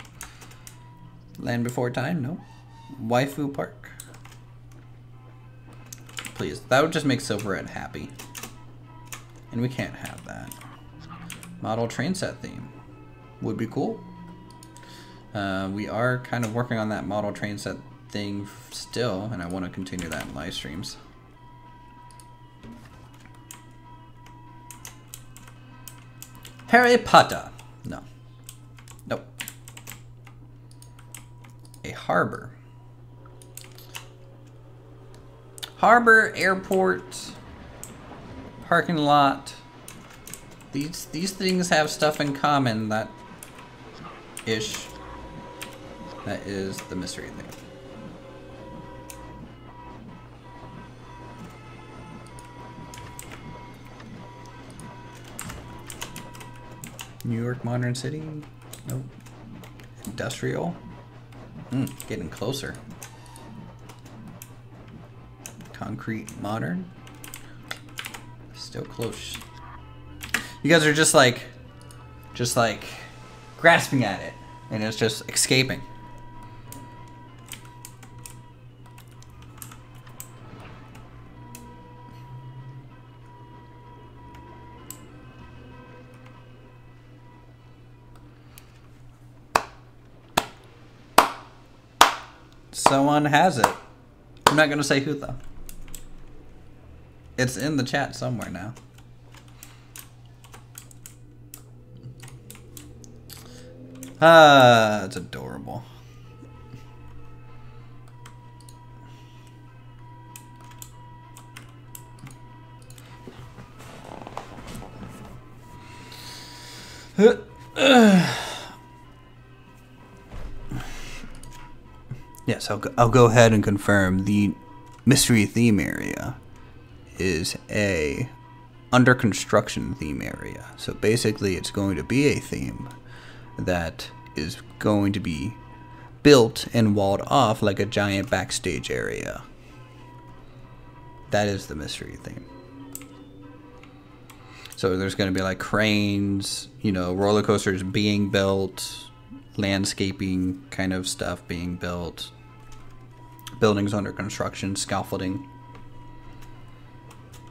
Land Before Time, no. Waifu Park. Please, that would just make Silverette happy. And we can't have that. Model train set theme. Would be cool. We are kind of working on that model train set thing still, and I want to continue that in live streams. Harry Potter. No. Nope. A harbor. Harbor, airport, parking lot. These things have stuff in common that that is the mystery thing. New York Modern City? Nope. Industrial? Getting closer. Concrete Modern? Still close. You guys are just like grasping at it, and it's just escaping. Someone has it. I'm not gonna say who though. It's in the chat somewhere now. Ah, it's adorable. Yes, I'll go ahead and confirm the mystery theme area is a under construction theme area. So basically it's going to be a theme that is going to be built and walled off like a giant backstage area. That is the mystery theme. So there's going to be like cranes, you know, roller coasters being built, landscaping kind of stuff being built, buildings under construction, scaffolding.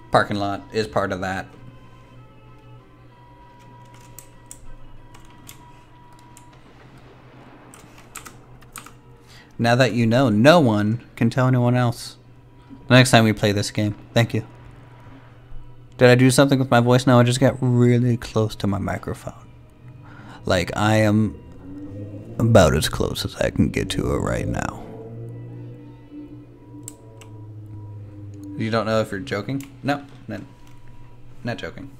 Parking lot is part of that. Now that you know, no one can tell anyone else. The next time we play this game. Thank you. Did I do something with my voice? No, I just got really close to my microphone. Like, I am about as close as I can get to it right now. You don't know if you're joking? No, not joking.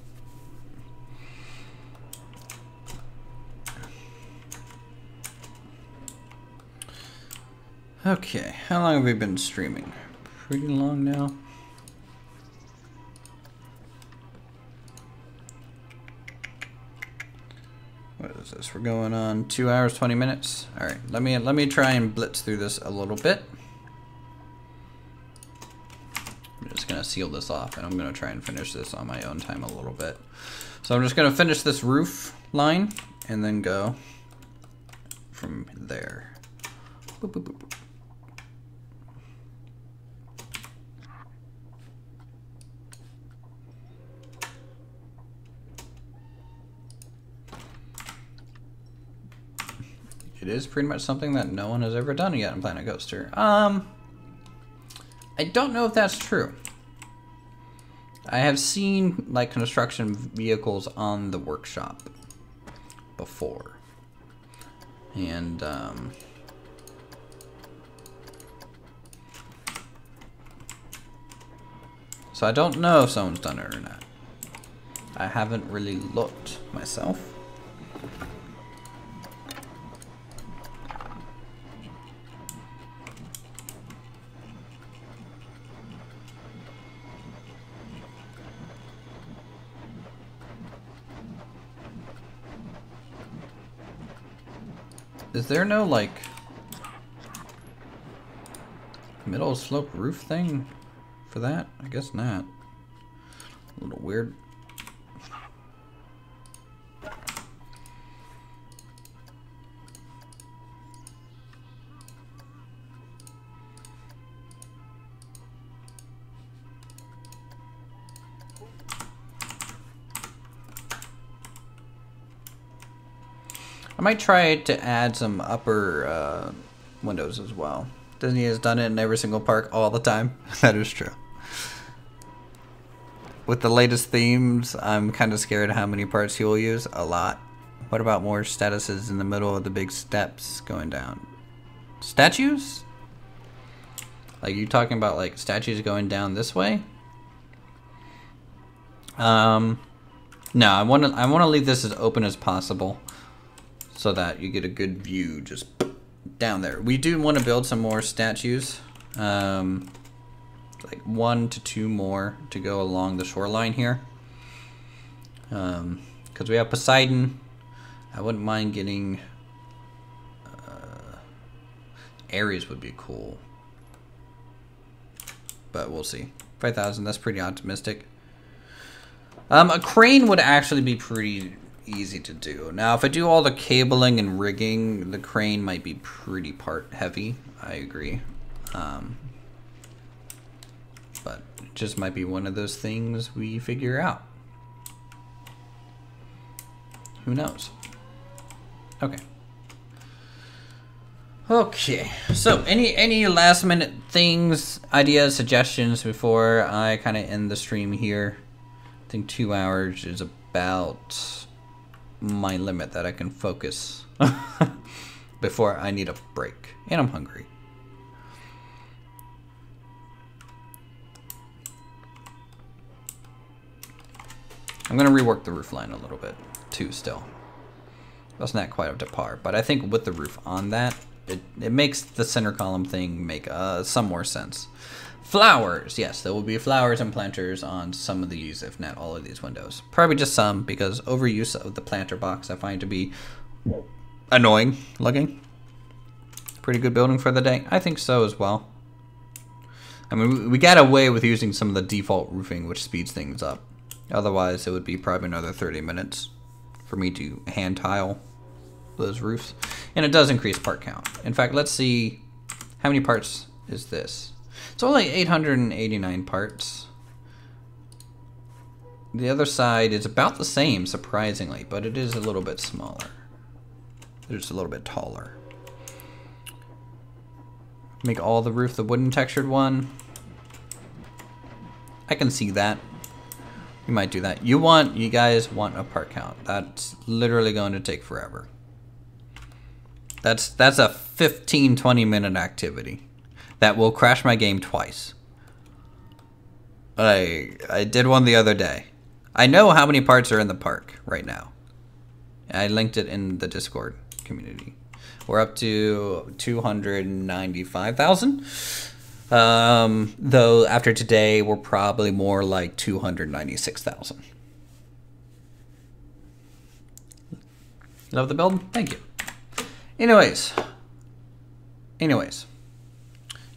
Okay, how long have we been streaming? Pretty long now. What is this? We're going on 2 hours, 20 minutes. All right, let me try and blitz through this a little bit. I'm just gonna seal this off, and I'm gonna try and finish this on my own time a little bit. So I'm just gonna finish this roof line and then go from there. Boop, boop, boop, boop. It is pretty much something that no one has ever done yet in Planet Coaster. I don't know if that's true. I have seen like construction vehicles on the workshop before. And so I don't know if someone's done it or not. I haven't really looked myself. Is there no, like, middle slope roof thing for that? I guess not. A little weird. I might try to add some upper windows as well. Disney has done it in every single park all the time. That is true. with the latest themes, I'm kind of scared how many parts he will use. A lot. What about more statuses in the middle of the big steps going down? Statues? Like, you talking about like statues going down this way? No, I want to leave this as open as possible so that you get a good view just down there. We do want to build some more statues, like 1 to 2 more to go along the shoreline here, because we have Poseidon. I wouldn't mind getting Ares would be cool, but we'll see. 5,000, that's pretty optimistic. A crane would actually be pretty easy to do. Now, if I do all the cabling and rigging, the crane might be pretty part heavy. I agree. But it just might be one of those things we figure out. Who knows? Okay. Okay. So, any last minute things, ideas, suggestions before I kind of end the stream here? I think 2 hours is about my limit that I can focus before I need a break. And I'm hungry. I'm going to rework the roof line a little bit too still. That's not quite up to par, but I think with the roof on that, it makes the center column thing make some more sense. Flowers, yes, there will be flowers and planters on some of these, if not all of these windows. Probably just some, because overuse of the planter box I find to be annoying looking. Pretty good building for the day. I think so as well. I mean, we got away with using some of the default roofing, which speeds things up. Otherwise, it would be probably another 30 minutes for me to hand tile those roofs. And it does increase part count. In fact, let's see, how many parts is this? It's only 889 parts. The other side is about the same, surprisingly, but it is a little bit smaller. It's a little bit taller. Make all the roof the wooden textured one. I can see that. You might do that. You guys want a part count. That's literally going to take forever. That's a 15-20 minute activity that will crash my game twice. I did one the other day. I know how many parts are in the park right now. I linked it in the Discord community. We're up to 295,000. Though after today, we're probably more like 296,000. Love the build? Thank you. Anyways,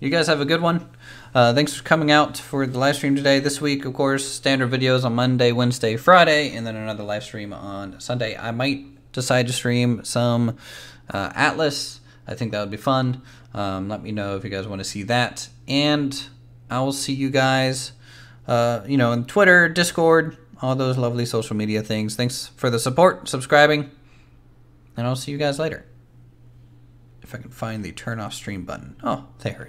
you guys have a good one. Thanks for coming out for the live stream today. This week, of course, standard videos on Monday, Wednesday, Friday, and then another live stream on Sunday. I might decide to stream some Atlas. I think that would be fun. Let me know if you guys want to see that. And I will see you guys, in Twitter, Discord, all those lovely social media things. Thanks for the support, subscribing, and I'll see you guys later. If I can find the turn off stream button. Oh, there it is.